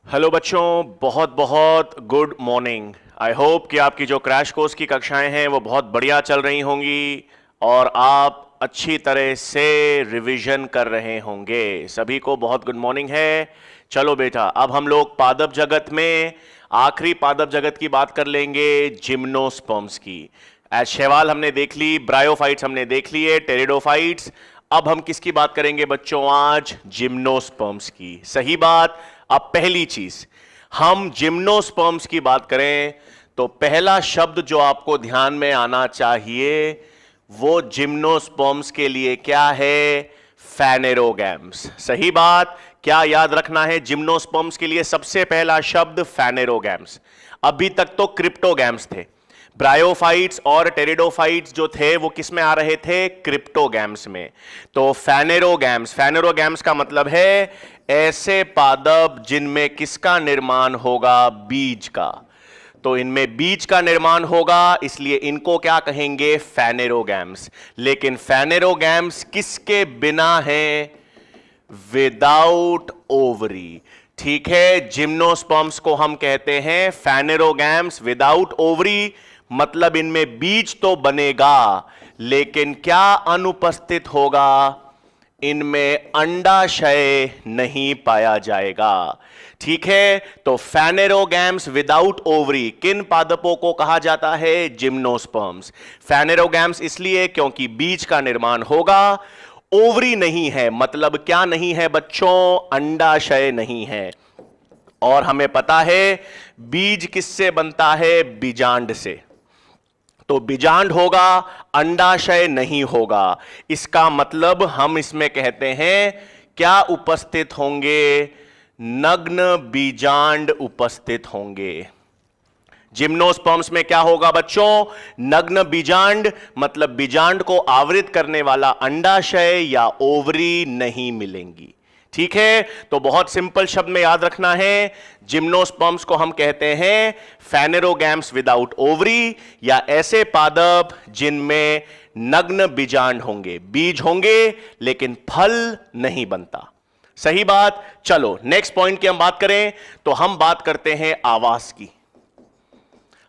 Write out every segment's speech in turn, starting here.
Hello बच्चों, बहुत बहुत गुड मॉर्निंग। आई होप कि आपकी जो क्रैश कोर्स की कक्षाएं हैं वो बहुत बढ़िया चल रही होंगी और आप अच्छी तरह से रिवीजन कर रहे होंगे। सभी को बहुत गुड मॉर्निंग है। चलो बेटा, अब हम लोग पादप जगत में आखिरी पादप जगत की बात कर लेंगे, जिम्नोस्पर्म्स की। एज शैवाल हमने देख ली, ब्रायोफाइट्स हमने देख लिए, टेरिडोफाइट्स। अब हम किसकी बात करेंगे बच्चों? आज जिम्नोस्पर्म्स की। सही बात। अब पहली चीज, हम जिम्नोस्पर्म्स की बात करें तो पहला शब्द जो आपको ध्यान में आना चाहिए वो जिम्नोस्पर्म्स के लिए क्या है? फैनेरोगैम्स। सही बात। क्या याद रखना है? जिम्नोस्पर्म्स के लिए सबसे पहला शब्द फैनेरोगैम्स। अभी तक तो क्रिप्टोगैम्स थे। ब्रायोफाइट्स और टेरिडोफाइट्स जो थे वो किस में आ रहे थे? क्रिप्टोगैम्स में। तो फैनेरोगैम्स, फैनेरोगैम्स का मतलब है ऐसे पादप जिनमें किसका निर्माण होगा? बीज का। तो इनमें बीज का निर्माण होगा, इसलिए इनको क्या कहेंगे? फैनेरोगैम्स। लेकिन फैनेरोगैम्स किसके बिना हैं? Without ovary. ठीक है, जिम्नोस्पर्म्स को हम कहते हैं फैनेरोगैम्स विदाउट ओवरी। मतलब इनमें बीज तो बनेगा लेकिन क्या अनुपस्थित होगा? इनमें अंडाशय नहीं पाया जाएगा। ठीक है, तो फैनेरोगैम्स विदाउट ओवरी किन पादपों को कहा जाता है? जिम्नोस्पर्म्स। फैनेरोगैम्स इसलिए क्योंकि बीज का निर्माण होगा, ओवरी नहीं है। मतलब क्या नहीं है बच्चों? अंडाशय नहीं है। और हमें पता है बीज किससे बनता है? बीजांड से। तो बीजांड होगा, अंडाशय नहीं होगा। इसका मतलब हम इसमें कहते हैं क्या उपस्थित होंगे? नग्न बीजांड उपस्थित होंगे। जिम्नोस्पर्म्स में क्या होगा बच्चों? नग्न बीजांड। मतलब बीजांड को आवृत करने वाला अंडाशय या ओवरी नहीं मिलेंगी। ठीक है, तो बहुत सिंपल शब्द में याद रखना है, जिम्नोस्पर्म्स को हम कहते हैं फैनेरोगैम्स विदाउट ओवरी, या ऐसे पादप जिनमें नग्न बीजांड होंगे, बीज होंगे लेकिन फल नहीं बनता। सही बात। चलो नेक्स्ट पॉइंट की हम बात करें तो हम बात करते हैं आवास की।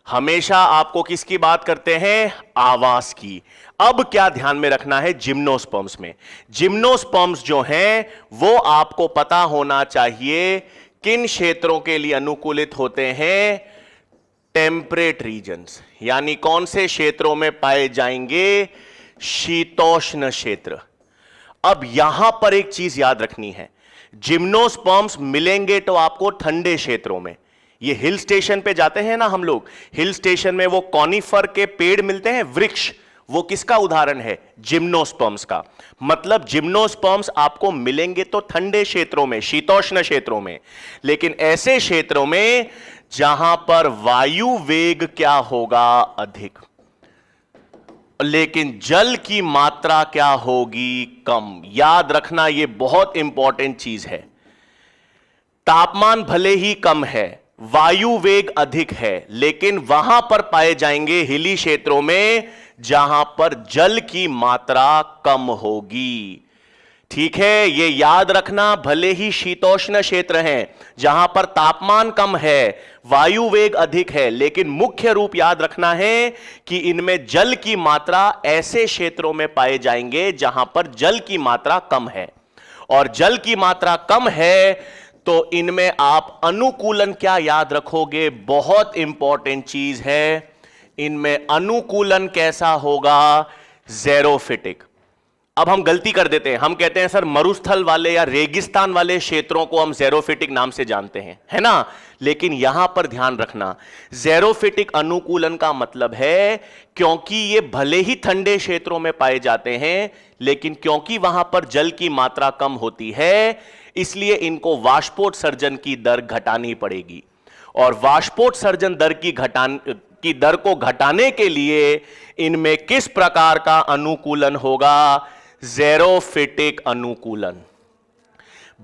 हमेशा आपको किसकी बात करते हैं? आवास की। अब क्या ध्यान में रखना है जिम्नोस्पर्म्स में? जिम्नोस्पर्म्स जो हैं वो आपको पता होना चाहिए किन क्षेत्रों के लिए अनुकूलित होते हैं? Temperate regions. यानी कौन से क्षेत्रों में पाए जाएंगे? शीतोष्ण क्षेत्र। अब यहां पर एक चीज याद रखनी है, जिम्नोस्पर्म्स मिलेंगे तो आपको ठंडे क्षेत्रों में। ये हिल स्टेशन पे जाते हैं ना हम लोग, हिल स्टेशन में वो कॉनिफर के पेड़ मिलते हैं, वृक्ष, वो किसका उदाहरण है? जिम्नोस्पर्म्स का। मतलब जिम्नोस्पर्म्स आपको मिलेंगे तो ठंडे क्षेत्रों में, शीतोष्ण क्षेत्रों में, लेकिन ऐसे क्षेत्रों में जहां पर वायु वेग क्या होगा? अधिक। लेकिन जल की मात्रा क्या होगी? कम। याद रखना, यह बहुत इंपॉर्टेंट चीज है। तापमान भले ही कम है, वायु वेग अधिक है, लेकिन वहां पर पाए जाएंगे हिली क्षेत्रों में जहां पर जल की मात्रा कम होगी। ठीक है, यह याद रखना, भले ही शीतोष्ण क्षेत्र हैं जहां पर तापमान कम है, वायु वेग अधिक है, लेकिन मुख्य रूप याद रखना है कि इनमें जल की मात्रा ऐसे क्षेत्रों में पाए जाएंगे जहां पर जल की मात्रा कम है। और जल की मात्रा कम है तो इनमें आप अनुकूलन क्या याद रखोगे? बहुत इंपॉर्टेंट चीज है, इनमें अनुकूलन कैसा होगा? ज़ेरोफिटिक। अब हम गलती कर देते हैं, हम कहते हैं सर मरुस्थल वाले या रेगिस्तान वाले क्षेत्रों को हम ज़ेरोफिटिक नाम से जानते हैं, है ना? लेकिन यहां पर ध्यान रखना, ज़ेरोफिटिक अनुकूलन का मतलब है क्योंकि ये भले ही ठंडे क्षेत्रों में पाए जाते हैं, लेकिन क्योंकि वहां पर जल की मात्रा कम होती है, इसलिए इनको वाष्पोत्सर्जन की दर घटानी पड़ेगी। और वाष्पोत्सर्जन दर की दर को घटाने के लिए इनमें किस प्रकार का अनुकूलन होगा? ज़ेरोफिटिक अनुकूलन।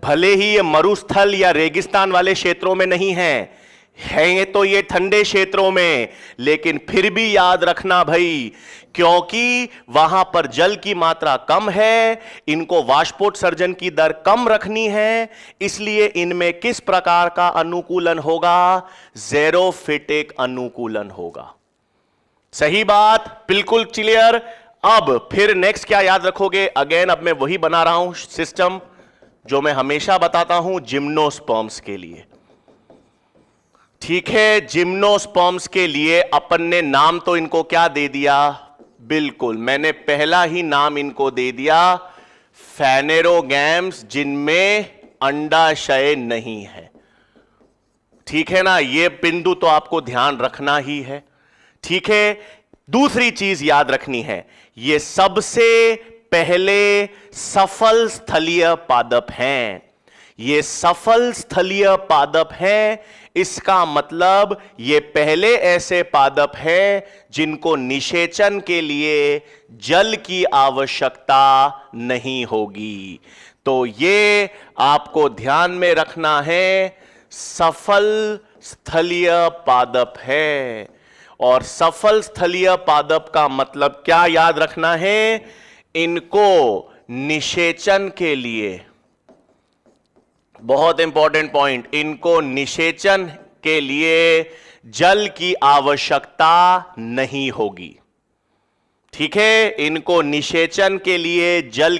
भले ही ये मरुस्थल या रेगिस्तान वाले क्षेत्रों में नहीं है, हैं तो ये ठंडे क्षेत्रों में, लेकिन फिर भी याद रखना भाई, क्योंकि वहां पर जल की मात्रा कम है, इनको वाष्पोत्सर्जन की दर कम रखनी है, इसलिए इनमें किस प्रकार का अनुकूलन होगा? ज़ेरोफिटिक अनुकूलन होगा। सही बात, बिल्कुल क्लियर। अब फिर नेक्स्ट क्या याद रखोगे? अगेन अब मैं वही बना रहा हूं सिस्टम जो मैं हमेशा बताता हूं जिम्नोस्पर्म्स के लिए। ठीक है, जिम्नोस्पर्म्स के लिए अपन ने नाम तो इनको क्या दे दिया? बिल्कुल, मैंने पहला ही नाम इनको दे दिया फेनेरोगैम्स, जिनमें अंडाशय नहीं है। ठीक है ना, यह बिंदु तो आपको ध्यान रखना ही है। ठीक है, दूसरी चीज याद रखनी है, यह सबसे पहले सफल स्थलीय पादप हैं। ये सफल स्थलीय पादप हैं, इसका मतलब ये पहले ऐसे पादप हैं जिनको निषेचन के लिए जल की आवश्यकता नहीं होगी। तो ये आपको ध्यान में रखना है, सफल स्थलीय पादप है। और सफल स्थलीय पादप का मतलब क्या याद रखना है? इनको निषेचन के लिए, बहुत इंपॉर्टेंट पॉइंट, इनको निषेचन के लिए जल की आवश्यकता नहीं होगी। ठीक है, इनको निषेचन के लिए जल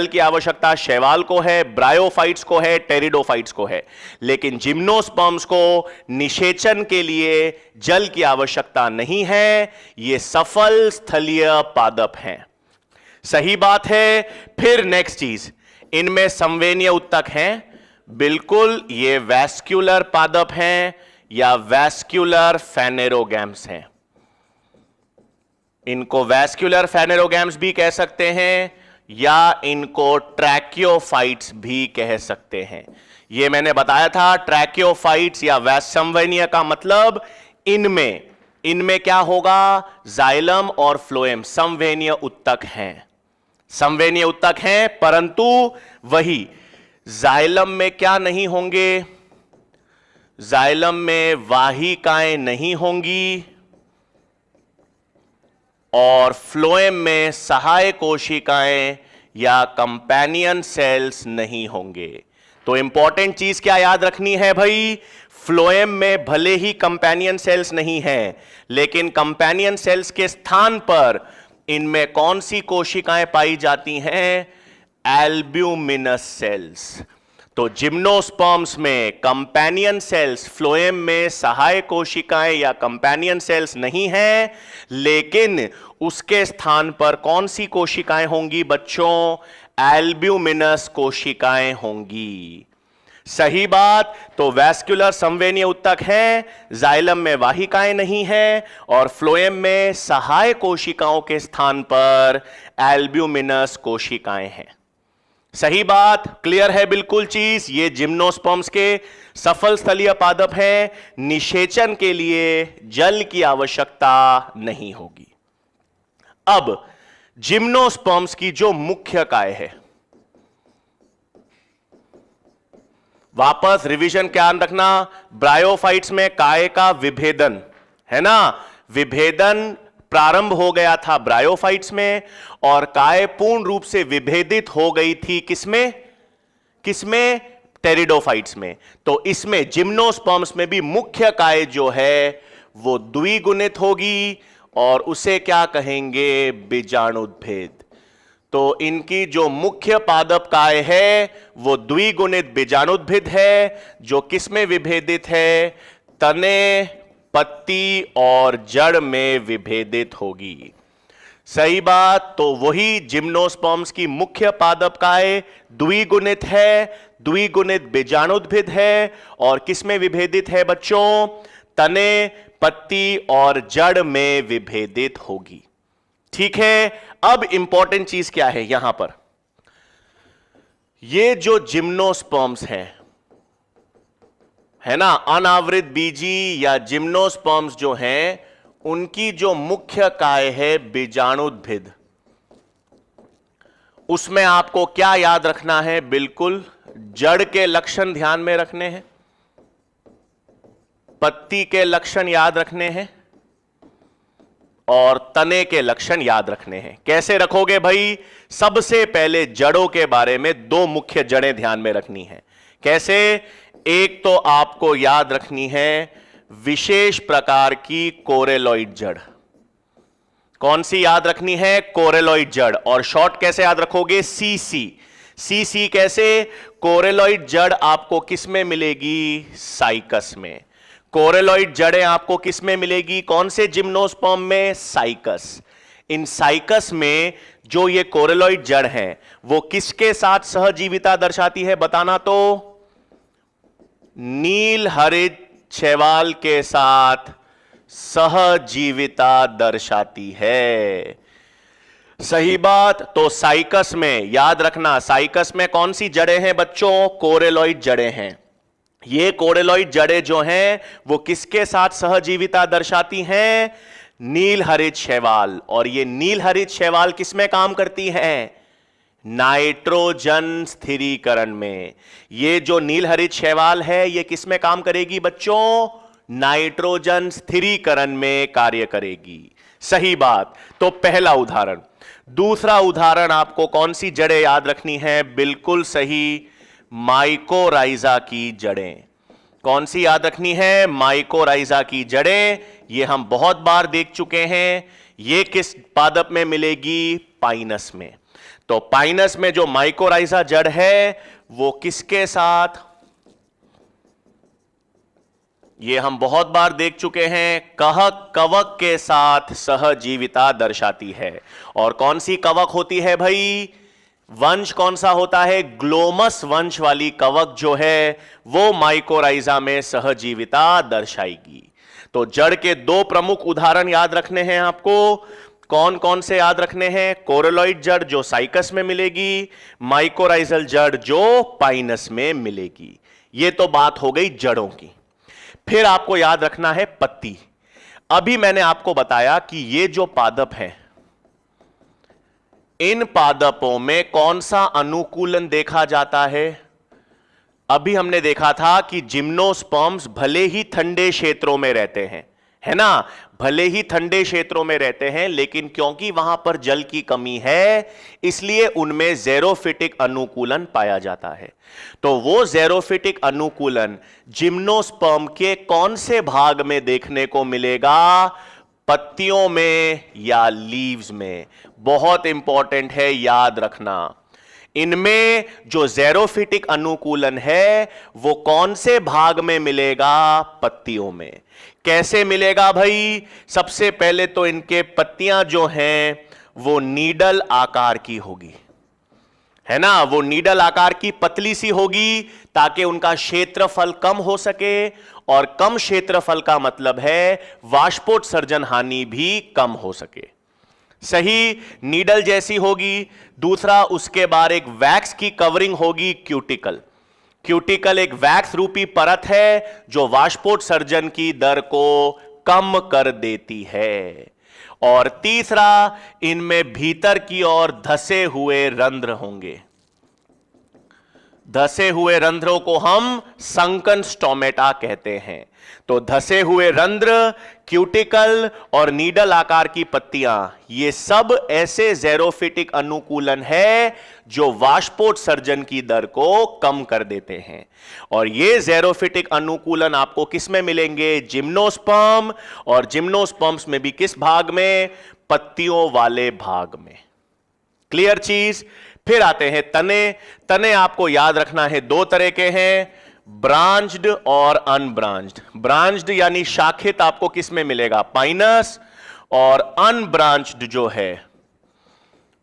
की आवश्यकता शैवाल को है, ब्रायोफाइट्स को है, टेरिडोफाइट्स को है, लेकिन जिम्नोस्पर्म्स को निषेचन के लिए जल की आवश्यकता नहीं है। ये सफल स्थलीय पादप हैं। सही बात है। फिर नेक्स्ट चीज, इनमें संवेदनीय उत्तक हैं। बिल्कुल, ये वैस्क्यूलर पादप हैं या वैस्क्यूलर फेनेरोगैम्स हैं। इनको वैस्क्यूलर फेनेरोगैम्स भी कह सकते हैं या इनको ट्रैकियोफाइट्स भी कह सकते हैं। ये मैंने बताया था, ट्रैकियोफाइट्स या संवेदनीय का मतलब इनमें क्या होगा? जाइलम और फ्लोएम संवेदनीय उत्तक हैं। संवेदनीय उत्तक हैं, परंतु वही जाइलम में क्या नहीं होंगे? जाइलम में वाहिकाएं नहीं होंगी और फ्लोएम में सहाय कोशिकाएं या कंपेनियन सेल्स नहीं होंगे। तो इंपॉर्टेंट चीज क्या याद रखनी है भाई? फ्लोएम में भले ही कंपेनियन सेल्स नहीं है, लेकिन कंपेनियन सेल्स के स्थान पर इनमें कौन सी कोशिकाएं पाई जाती हैं? Albuminous cells. तो जिम्नोस्पर्म्स में कंपेनियन सेल्स, फ्लोएम में सहाय कोशिकाएं या कंपेनियन सेल्स नहीं है, लेकिन उसके स्थान पर कौन सी कोशिकाएं होंगी बच्चों? एल्ब्यूमिनस कोशिकाएं होंगी। सही बात। तो वैस्कुलर संवेदनीय उत्तक हैं, जाइलम में वाहिकाएं नहीं है और फ्लोएम में सहाय कोशिकाओं के स्थान पर एल्ब्यूमिनस कोशिकाएं हैं। सही बात, क्लियर है बिल्कुल चीज। ये जिम्नोस्पर्म्स के सफल स्थलीय पादप हैं, निषेचन के लिए जल की आवश्यकता नहीं होगी। अब जिम्नोस्पर्म्स की जो मुख्य काय है, वापस रिवीजन ध्यान रखना, ब्रायोफाइट्स में काय का विभेदन है ना, विभेदन प्रारंभ हो गया था ब्रायोफाइट्स में और काय पूर्ण रूप से विभेदित हो गई थी किसमें? टेरिडोफाइट्स में। तो इसमें जिम्नोस्पर्म्स में भी मुख्य काय जो है वो द्विगुणित होगी और उसे क्या कहेंगे? बीजाणुद्भिद। तो इनकी जो मुख्य पादप काय है वो द्विगुणित बीजाणुद्भिद है, जो किसमें विभेदित है? तने, पत्ती और जड़ में विभेदित होगी। सही बात। तो वही जिम्नोस्पर्म्स की मुख्य पादप काय द्विगुणित है, द्विगुणित बीजाणुद्भिद है और किसमें विभेदित है बच्चों? तने, पत्ती और जड़ में विभेदित होगी। ठीक है। अब इंपॉर्टेंट चीज क्या है यहां पर? ये जो जिम्नोस्पर्म्स हैं, है ना, अनावृत बीजी या जिम्नोस्पर्म्स जो हैं, उनकी जो मुख्य काय है बीजाणुद्भिद, उसमें आपको क्या याद रखना है? बिल्कुल जड़ के लक्षण ध्यान में रखने हैं। पत्ती के लक्षण याद रखने हैं और तने के लक्षण याद रखने हैं। कैसे रखोगे भाई? सबसे पहले जड़ों के बारे में दो मुख्य जड़ें ध्यान में रखनी है। कैसे? एक तो आपको याद रखनी है विशेष प्रकार की कोरेलॉइड जड़। कौन सी याद रखनी है? कोरेलॉइड जड़। और शॉर्ट कैसे याद रखोगे? सीसी। सीसी कैसे? कोरेलॉइड जड़ आपको किस में मिलेगी? साइकस में। कोरेलॉइड जड़ें आपको किस में मिलेगी? कौन से जिम्नोस्पर्म में? साइकस। इन साइकस में जो ये कोरेलॉइड जड़ है वो किसके साथ सहजीविता दर्शाती है? बताना तो। नील हरित शैवाल के साथ सहजीविता दर्शाती है। सही बात। तो साइकस में याद रखना, साइकस में कौन सी जड़ें हैं बच्चों? कोरेलॉइड जड़ें हैं। ये कोरेलॉइड जड़ें जो हैं वो किसके साथ सहजीविता दर्शाती हैं? नील हरित शैवाल। और ये नील हरित शैवाल किसमें काम करती हैं? नाइट्रोजन स्थिरीकरण में। ये जो नील हरित शैवाल है ये किसमें काम करेगी बच्चों? नाइट्रोजन स्थिरीकरण में कार्य करेगी। सही बात। तो पहला उदाहरण। दूसरा उदाहरण आपको कौन सी जड़ें याद रखनी है? बिल्कुल सही, माइकोराइजा की जड़ें। कौन सी याद रखनी है? माइकोराइजा की जड़ें। ये हम बहुत बार देख चुके हैं। ये किस पादप में मिलेगी? पाइनस में। तो पाइनस में जो माइकोराइजा जड़ है वो किसके साथ? ये हम बहुत बार देख चुके हैं, कहक कवक के साथ सहजीविता दर्शाती है। और कौन सी कवक होती है भाई? वंश कौन सा होता है? ग्लोमस वंश वाली कवक जो है वो माइकोराइजा में सहजीविता दर्शाएगी। तो जड़ के दो प्रमुख उदाहरण याद रखने हैं आपको। कौन कौन से याद रखने हैं? कोरेलॉइड जड़ जो साइकस में मिलेगी, माइकोराइजल जड़ जो पाइनस में मिलेगी। ये तो बात हो गई जड़ों की। फिर आपको याद रखना है पत्ती। अभी मैंने आपको बताया कि ये जो पादप हैं, इन पादपों में कौन सा अनुकूलन देखा जाता है? अभी हमने देखा था कि जिम्नोस्पर्म्स भले ही ठंडे क्षेत्रों में रहते हैं, है ना, भले ही ठंडे क्षेत्रों में रहते हैं, लेकिन क्योंकि वहां पर जल की कमी है इसलिए उनमें ज़ेरोफिटिक अनुकूलन पाया जाता है। तो वो ज़ेरोफिटिक अनुकूलन जिम्नोस्पर्म के कौन से भाग में देखने को मिलेगा? पत्तियों में या लीव्स में? बहुत इंपॉर्टेंट है, याद रखना। इनमें जो ज़ेरोफिटिक अनुकूलन है वो कौन से भाग में मिलेगा? पत्तियों में। कैसे मिलेगा भाई? सबसे पहले तो इनके पत्तियां जो हैं वो नीडल आकार की होगी, है ना, वो नीडल आकार की पतली सी होगी ताकि उनका क्षेत्रफल कम हो सके। और कम क्षेत्रफल का मतलब है वाष्पोत्सर्जन हानि भी कम हो सके। सही, नीडल जैसी होगी। दूसरा, उसके बाद एक वैक्स की कवरिंग होगी, क्यूटिकल। क्यूटिकल एक वैक्स रूपी परत है जो वाष्पोत्सर्जन की दर को कम कर देती है। और तीसरा, इनमें भीतर की ओर धसे हुए रंध्र होंगे। धसे हुए रंध्रों को हम संकन स्टोमेटा कहते हैं। तो धसे हुए रंध्र, क्यूटिकल और नीडल आकार की पत्तियां, ये सब ऐसे ज़ेरोफिटिक अनुकूलन है जो वाष्पोत्सर्जन की दर को कम कर देते हैं। और ये ज़ेरोफिटिक अनुकूलन आपको किस में मिलेंगे? जिम्नोस्पर्म। और जिम्नोस्पर्म्स में भी किस भाग में? पत्तियों वाले भाग में। क्लियर चीज? फिर आते हैं तने। तने आपको याद रखना है दो तरह के हैं, ब्रांच्ड और अनब्रांच्ड। ब्रांच्ड यानी शाखित आपको किस में मिलेगा? पाइनस। और अनब्रांच्ड जो है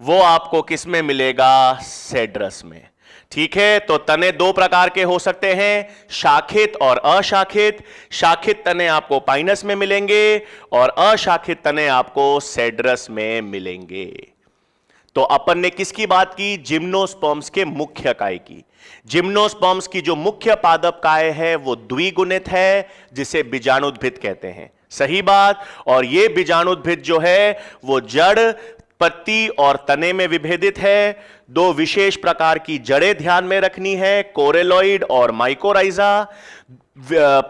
वो आपको किस में मिलेगा? सेड्रस में। ठीक है, तो तने दो प्रकार के हो सकते हैं, शाखित और अशाखित। शाखित तने आपको पाइनस में मिलेंगे और अशाखित तने आपको सेड्रस में मिलेंगे। तो अपन ने किसकी बात की? जिम्नोस्पर्म्स के मुख्य काय की। जिम्नोस्पर्म्स की जो मुख्य पादप काय है वो द्विगुणित है, जिसे बीजाणुद्भिद कहते हैं। सही बात। और ये बीजाणुद्भिद जो है वो जड़ पत्ती और तने में विभेदित है। दो विशेष प्रकार की जड़ें ध्यान में रखनी है, कोरेलॉइड और माइकोराइजा।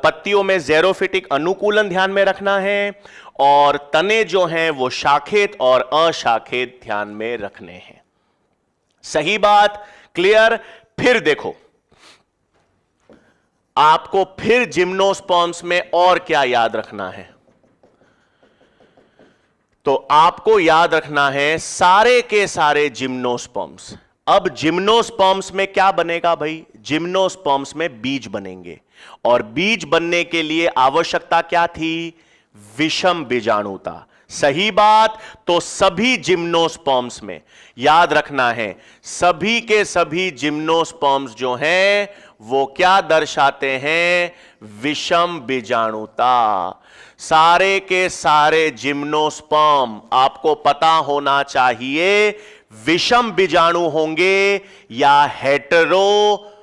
पत्तियों में ज़ेरोफिटिक अनुकूलन ध्यान में रखना है, और तने जो हैं वो शाखित और अशाखित ध्यान में रखने हैं। सही बात, क्लियर। फिर देखो, आपको फिर जिम्नोस्पर्म्स में और क्या याद रखना है? तो आपको याद रखना है सारे के सारे जिम्नोस्पर्म्स। अब जिम्नोस्पर्म्स में क्या बनेगा भाई? जिम्नोस्पर्म्स में बीज बनेंगे, और बीज बनने के लिए आवश्यकता क्या थी? विषम बीजाणुता। सही बात। तो सभी जिम्नोस्पर्म्स में याद रखना है, सभी के सभी जिम्नोस्पर्म्स जो हैं वो क्या दर्शाते हैं? विषम बीजाणुता। सारे के सारे जिम्नोस्पर्म आपको पता होना चाहिए विषम बीजाणु होंगे या हेटेरोस्पोरस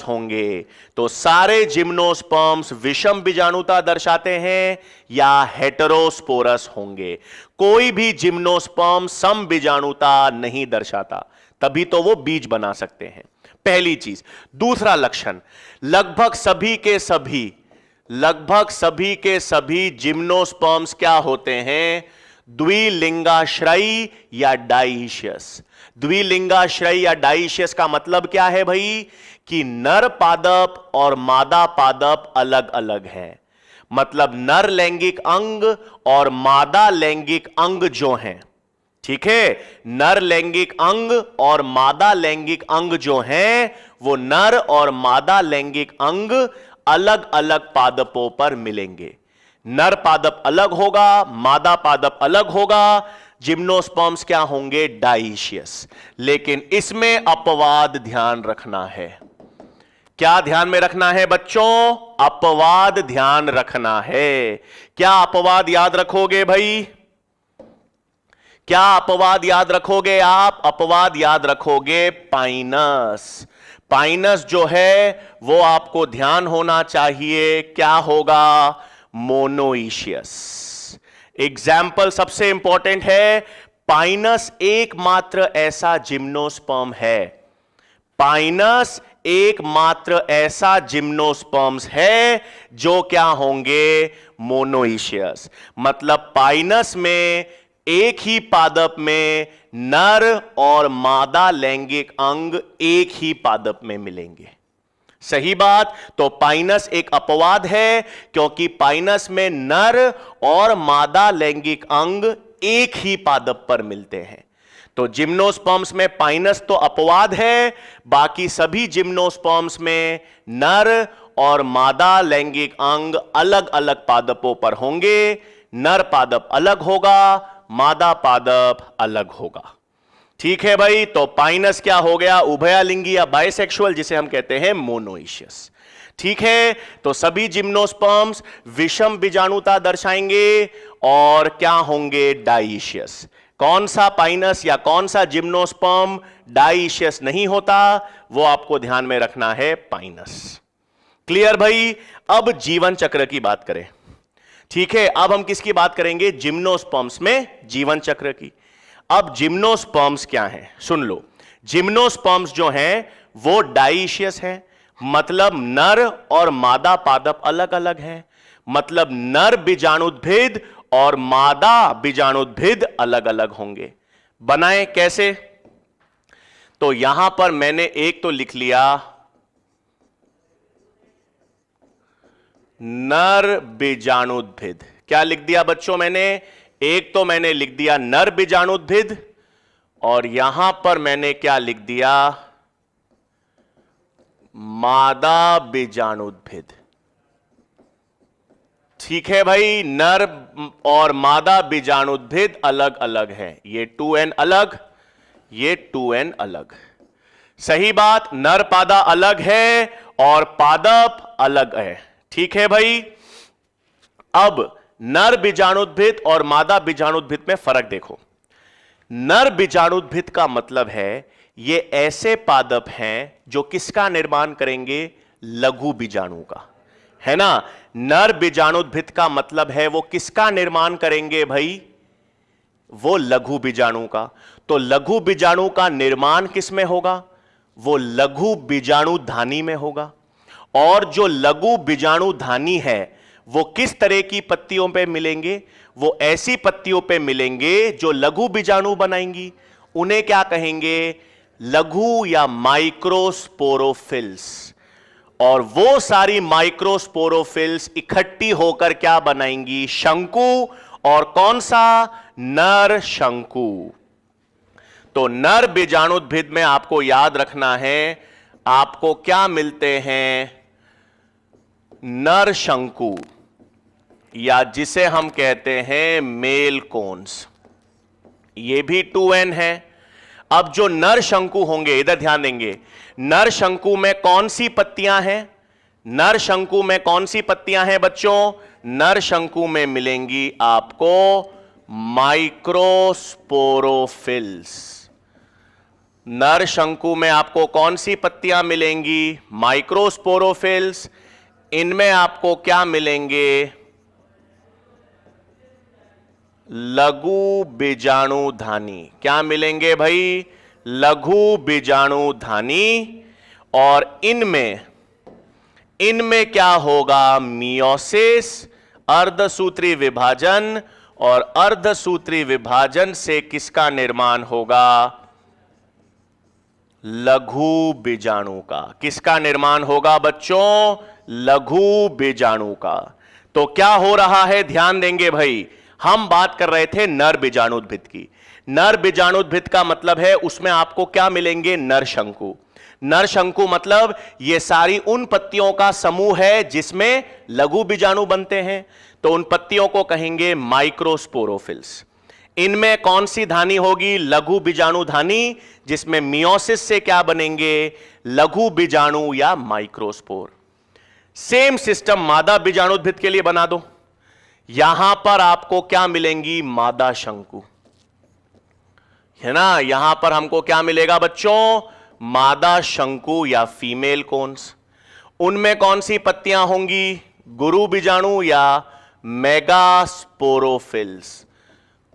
होंगे। तो सारे जिम्नोस्पर्म्स विषम बीजाणुता दर्शाते हैं या हेटेरोस्पोरस होंगे। कोई भी जिम्नोस्पर्म सम बीजाणुता नहीं दर्शाता, तभी तो वो बीज बना सकते हैं। पहली चीज। दूसरा लक्षण, लगभग सभी के सभी जिम्नोस्पर्म्स क्या होते हैं? द्विलिंगाश्रयी या डाइशियस। द्विलिंगाश्रयी या डाइशियस का मतलब क्या है भाई? कि नर पादप और मादा पादप अलग अलग हैं। मतलब नर लैंगिक अंग और मादा लैंगिक अंग जो हैं, ठीक है, नर लैंगिक अंग और मादा लैंगिक अंग जो हैं वो नर और मादा लैंगिक अंग अलग अलग पादपों पर मिलेंगे। नर पादप अलग होगा, मादा पादप अलग होगा। जिम्नोस्पर्म्स क्या होंगे? डाइशियस। लेकिन इसमें अपवाद ध्यान रखना है। क्या ध्यान में रखना है बच्चों? अपवाद ध्यान रखना है। क्या अपवाद याद रखोगे भाई? क्या अपवाद याद रखोगे आप? अपवाद याद रखोगे पाइनस। पाइनस जो है वो आपको ध्यान होना चाहिए, क्या होगा? मोनोइशियस। एग्जाम्पल सबसे इंपॉर्टेंट है, पाइनस एकमात्र ऐसा जिम्नोस्पर्म है, पाइनस एकमात्र ऐसा जिम्नोस्पर्म्स है जो क्या होंगे? मोनोइशियस। मतलब पाइनस में एक ही पादप में नर और मादा लैंगिक अंग एक ही पादप में मिलेंगे। सही बात। तो पाइनस एक अपवाद है, क्योंकि पाइनस में नर और मादा लैंगिक अंग एक ही पादप पर मिलते हैं। तो जिम्नोस्पर्म्स में पाइनस तो अपवाद है, बाकी सभी जिम्नोस्पर्म्स में नर और मादा लैंगिक अंग अलग अलग पादपों पर होंगे। नर पादप अलग होगा, मादा पादप अलग होगा। ठीक है भाई। तो पाइनस क्या हो गया? उभयलिंगी या बाइसेक्सुअल, जिसे हम कहते हैं मोनोइशियस। ठीक है। तो सभी जिम्नोस्पर्म्स विषम बीजाणुता दर्शाएंगे और क्या होंगे? डाइशियस। कौन सा पाइनस या कौन सा जिम्नोस्पर्म डाइशियस नहीं होता, वो आपको ध्यान में रखना है, पाइनस। क्लियर भाई। अब जीवन चक्र की बात करें। ठीक है, अब हम किसकी बात करेंगे? जिम्नोस्पर्म्स में जीवन चक्र की। अब जिम्नोस्पर्म्स क्या हैं सुन लो। जिम्नोस्पर्म्स जो हैं वो डाइशियस हैं, मतलब नर और मादा पादप अलग अलग हैं। मतलब नर बीजाणुद्भिद और मादा बीजाणुद्भिद अलग अलग होंगे। बनाए कैसे? तो यहां पर मैंने एक तो लिख लिया नर बीजाणुद्भिद। क्या लिख दिया बच्चों मैंने? एक तो मैंने लिख दिया नर बीजाणुद्भिद, और यहां पर मैंने क्या लिख दिया? मादा बीजाणुद्भिद। ठीक है भाई। नर और मादा बीजाणुद्भिद अलग अलग हैं। ये 2n अलग, ये 2n अलग। सही बात। नर पादा अलग है और पादप अलग है। ठीक है भाई। अब नर बीजाणुद्भिद और मादा बीजाणुद्भिद में फर्क देखो। नर बीजाणुद्भिद का मतलब है ये ऐसे पादप हैं जो किसका निर्माण करेंगे? लघु बीजाणु का, है ना। नर बीजाणुद्भिद का मतलब है वो किसका निर्माण करेंगे भाई? वो लघु बीजाणु का। तो लघु बीजाणु का निर्माण किस में होगा? वो लघु बीजाणु धानी में होगा। और जो लघु बीजाणु धानी है वो किस तरह की पत्तियों पे मिलेंगे? वो ऐसी पत्तियों पे मिलेंगे जो लघु बीजाणु बनाएंगी। उन्हें क्या कहेंगे? लघु या माइक्रोस्पोरोफिल्स। और वो सारी माइक्रोस्पोरोफिल्स इकट्ठी होकर क्या बनाएंगी? शंकु। और कौन सा? नर शंकु। तो नर बीजाणुद्भिद में आपको याद रखना है, आपको क्या मिलते हैं? नर शंकु, या जिसे हम कहते हैं मेल कोन्स। ये भी 2n है। अब जो नर शंकु होंगे, इधर ध्यान देंगे, नर शंकु में कौन सी पत्तियां हैं? नर शंकु में कौन सी पत्तियां हैं बच्चों? नर शंकु में मिलेंगी आपको माइक्रोस्पोरोफिल्स। नर शंकु में आपको कौन सी पत्तियां मिलेंगी? माइक्रोस्पोरोफिल्स। इनमें आपको क्या मिलेंगे? लघु बीजाणुधानी। क्या मिलेंगे भाई? लघु बीजाणुधानी। और इनमें क्या होगा? मियोसिस, अर्धसूत्री विभाजन। और अर्धसूत्री विभाजन से किसका निर्माण होगा? लघु बीजाणु का। किसका निर्माण होगा बच्चों? लघु बीजाणु का। तो क्या हो रहा है? ध्यान देंगे भाई, हम बात कर रहे थे नर बीजाणुद्भिद की। नर बीजाणुद्भिद का मतलब है उसमें आपको क्या मिलेंगे? नर शंकु। नर शंकु मतलब ये सारी उन पत्तियों का समूह है जिसमें लघु बीजाणु बनते हैं। तो उन पत्तियों को कहेंगे माइक्रोस्पोरोफिल्स। इनमें कौन सी धानी होगी? लघु बीजाणु धानी, जिसमें मियोसिस से क्या बनेंगे? लघु बीजाणु या माइक्रोस्पोर। सेम सिस्टम मादा बीजाणुद्भिद के लिए बना दो। यहां पर आपको क्या मिलेंगी? मादा शंकु, है ना। यहां पर हमको क्या मिलेगा बच्चों? मादा शंकु या फीमेल कोन्स। उनमें कौन सी पत्तियां होंगी? गुरु बीजाणु या मेगास्पोरोफिल्स।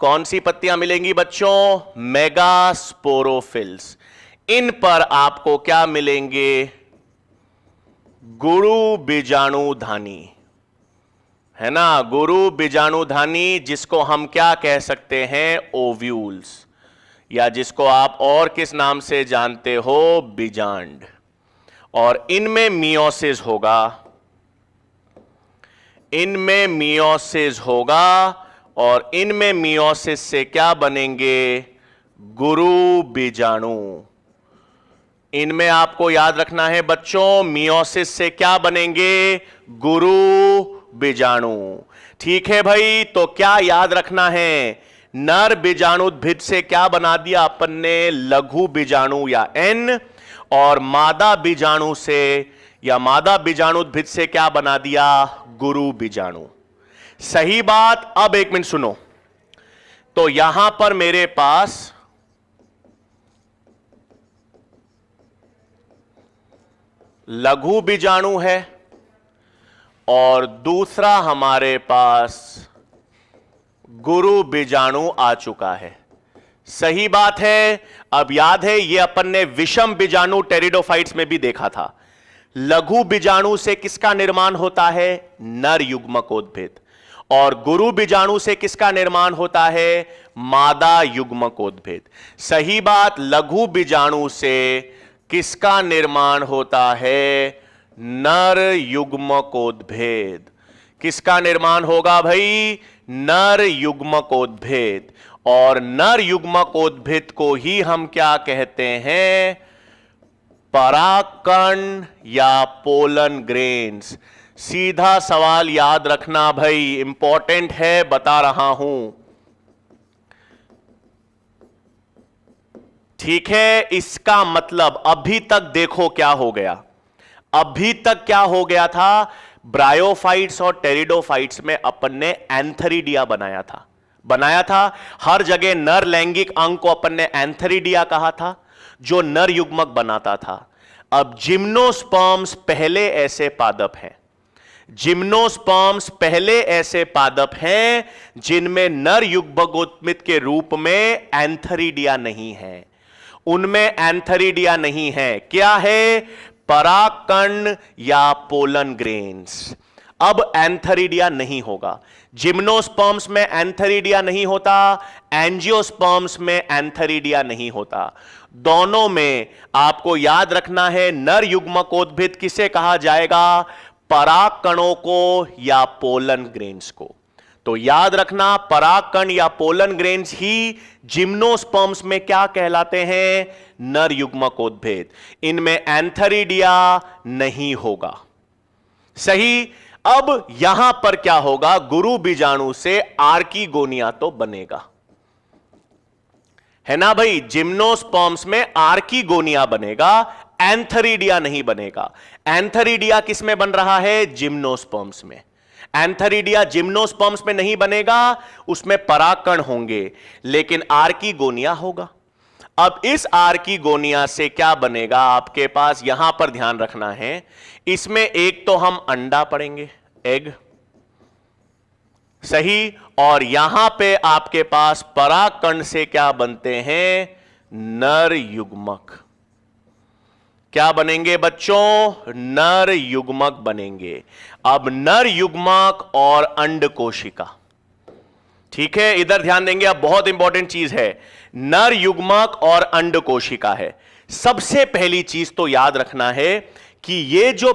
कौन सी पत्तियां मिलेंगी बच्चों? मेगास्पोरोफिल्स। इन पर आपको क्या मिलेंगे? गुरु बीजाणुधानी, है ना। गुरु बीजाणुधानी, जिसको हम क्या कह सकते हैं? ओव्यूल्स, या जिसको आप और किस नाम से जानते हो? बीजांड। और इनमें मियोसिस होगा। इनमें मियोसिस होगा। और इनमें मियोसिस से क्या बनेंगे? गुरु बीजाणु। इनमें आपको याद रखना है बच्चों, मियोसिस से क्या बनेंगे? गुरु बीजाणु। ठीक है भाई। तो क्या याद रखना है? नर बीजाणुद्भिद से क्या बना दिया अपन ने? लघु बीजाणु या एन। और मादा बीजाणु से या मादा बीजाणुद्भिद से क्या बना दिया? गुरु बीजाणु। सही बात। अब एक मिनट सुनो। तो यहां पर मेरे पास लघु बीजाणु है और दूसरा हमारे पास गुरु बीजाणु आ चुका है। सही बात है। अब याद है ये अपन ने विषम बीजाणु टेरिडोफाइट्स में भी देखा था। लघु बीजाणु से किसका निर्माण होता है? नर युग्मकोद्भिद। और गुरु बीजाणु से किसका निर्माण होता है? मादा युग्मकोद्भिद। सही बात। लघु बीजाणु से किसका निर्माण होता है? नर युग्मकोद्भिद। किसका निर्माण होगा भाई? नर युग्मकोद्भिद। और नर युग्मकोद्भिद को ही हम क्या कहते हैं? परागकण या पोलन ग्रेन्स। सीधा सवाल याद रखना भाई, इंपॉर्टेंट है, बता रहा हूं। ठीक है। इसका मतलब अभी तक देखो क्या हो गया। अभी तक क्या हो गया था? ब्रायोफाइट्स और टेरिडोफाइट्स में अपन ने एंथेरिडिया बनाया था। हर जगह नर लैंगिक अंग को अपन ने एंथेरिडिया कहा था, जो नर युग्मक बनाता था। अब जिम्नोस्पर्म्स पहले ऐसे पादप हैं जिम्नोस्पर्म्स पहले ऐसे पादप हैं जिनमें नर युग्मकोत्मित के रूप में एंथरीडिया नहीं है, उनमें एंथरीडिया नहीं है। क्या है? परागकण या पोलन ग्रेन्स। अब एंथरीडिया नहीं होगा। जिम्नोस्पर्म्स में एंथरीडिया नहीं होता, एंजियोस्पर्म्स में एंथरीडिया नहीं होता। दोनों में आपको याद रखना है, नर युग्मकोद्भिद किसे कहा जाएगा? परागकणों को या पोलन ग्रेन्स को। तो याद रखना, परागकण या पोलन ग्रेन्स ही जिम्नोस्पर्म्स में क्या कहलाते हैं? नर युग्मकोद्भिद। इनमें एंथरीडिया नहीं होगा। सही। अब यहां पर क्या होगा? गुरु बीजाणु से आर्कीगोनिया तो बनेगा, है ना भाई? जिम्नोस्पर्म्स में आर्कीगोनिया बनेगा, एंथरीडिया नहीं बनेगा। एंथरीडिया किस में बन रहा है? जिम्नोस्पर्म्स में। एंथरीडिया जिम्नोस्पर्म्स में नहीं बनेगा, उसमें परागकण होंगे, लेकिन आर्कीगोनिया होगा। अब इस आर्कीगोनिया से क्या बनेगा आपके पास? यहां पर ध्यान रखना है, इसमें एक तो हम अंडा पढ़ेंगे, एग, सही, और यहां पे आपके पास परागकण से क्या बनते हैं? नर युग्मक। क्या बनेंगे बच्चों? नर युग्मक बनेंगे। अब नर युग्मक और अंड कोशिका, ठीक है, इधर ध्यान देंगे। अब बहुत इंपॉर्टेंट चीज है, नर युग्मक और अंड कोशिका है। सबसे पहली चीज तो याद रखना है कि ये जो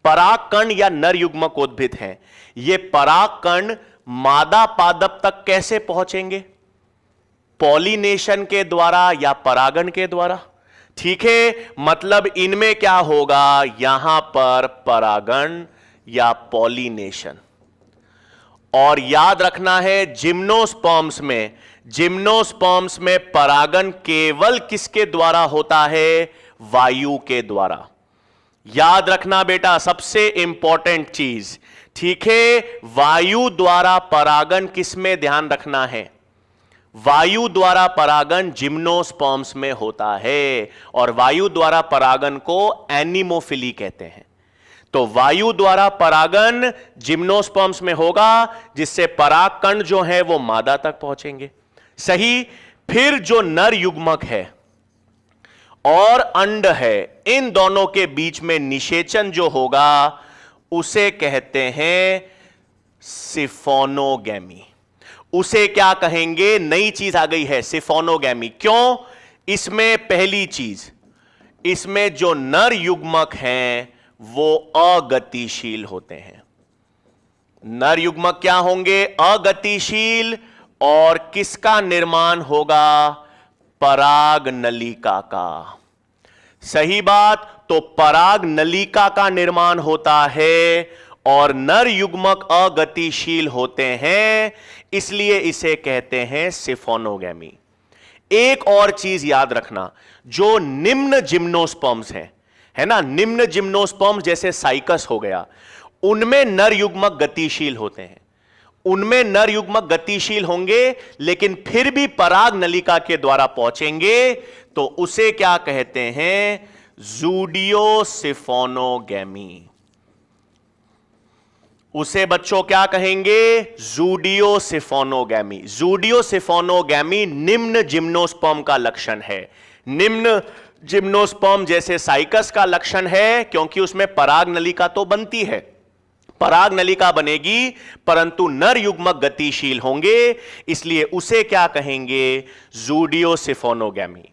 परागकण या नर युग्मकोद्भिद हैं, ये परागकण मादा पादप तक कैसे पहुंचेंगे? पॉलिनेशन के द्वारा या परागण के द्वारा, ठीक है। मतलब इनमें क्या होगा? यहां पर परागण या पॉलिनेशन। और याद रखना है, जिम्नोस्पर्म्स में परागण केवल किसके द्वारा होता है? वायु के द्वारा। याद रखना बेटा, सबसे इंपॉर्टेंट चीज, ठीक है। वायु द्वारा परागण किसमें? ध्यान रखना है, वायु द्वारा परागण जिम्नोस्पर्म्स में होता है, और वायु द्वारा परागण को एनिमोफिली कहते हैं। तो वायु द्वारा परागण जिम्नोस्पर्म्स में होगा, जिससे परागकण जो है वो मादा तक पहुंचेंगे, सही। फिर जो नर युग्मक है और अंड है, इन दोनों के बीच में निषेचन जो होगा उसे कहते हैं सिफोनोगैमी। उसे क्या कहेंगे? नई चीज आ गई है, सिफोनोगैमी। क्यों? इसमें पहली चीज, इसमें जो नर युग्मक हैं वो अगतिशील होते हैं। नर युग्मक क्या होंगे? अगतिशील। और किसका निर्माण होगा? पराग नलिका का। सही बात। तो पराग नलिका का निर्माण होता है, और नर युग्मक अगतिशील होते हैं, इसलिए इसे कहते हैं सिफोनोगैमी। एक और चीज याद रखना, जो निम्न जिम्नोस्पर्म्स हैं, है ना, निम्न जिम्नोस्पर्म्स जैसे साइकस हो गया, उनमें नर युग्मक गतिशील होते हैं, उनमें नर युग्मक गतिशील होंगे, लेकिन फिर भी पराग नलिका के द्वारा पहुंचेंगे, तो उसे क्या कहते हैं? जूडियोसिफोनोगैमी। उसे बच्चों क्या कहेंगे? जूडियोसिफोनोगैमी। जूडियोसिफोनोगैमी निम्न जिम्नोस्पर्म का लक्षण है। निम्न जिम्नोस्पर्म जैसे साइकस का लक्षण है, क्योंकि उसमें पराग नलिका तो बनती है, पराग नलिका बनेगी, परंतु नर युग्मक गतिशील होंगे, इसलिए उसे क्या कहेंगे? जूडियोसिफोनोगैमी।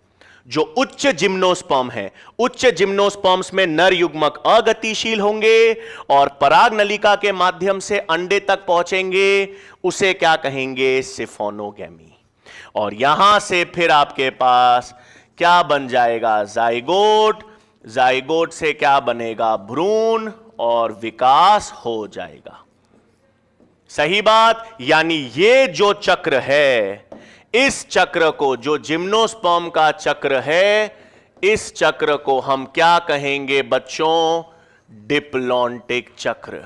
जो उच्च जिम्नोस्पर्म है, उच्च जिम्नोस्पर्म्स में नर युग्मक अगतिशील होंगे और पराग नलिका के माध्यम से अंडे तक पहुंचेंगे, उसे क्या कहेंगे? सिफोनोगैमी। और यहां से फिर आपके पास क्या बन जाएगा? जाइगोट। जाइगोट से क्या बनेगा? भ्रूण, और विकास हो जाएगा। सही बात। यानी ये जो चक्र है, इस चक्र को, जो जिम्नोस्पर्म का चक्र है, इस चक्र को हम क्या कहेंगे बच्चों? डिप्लॉन्टिक चक्र।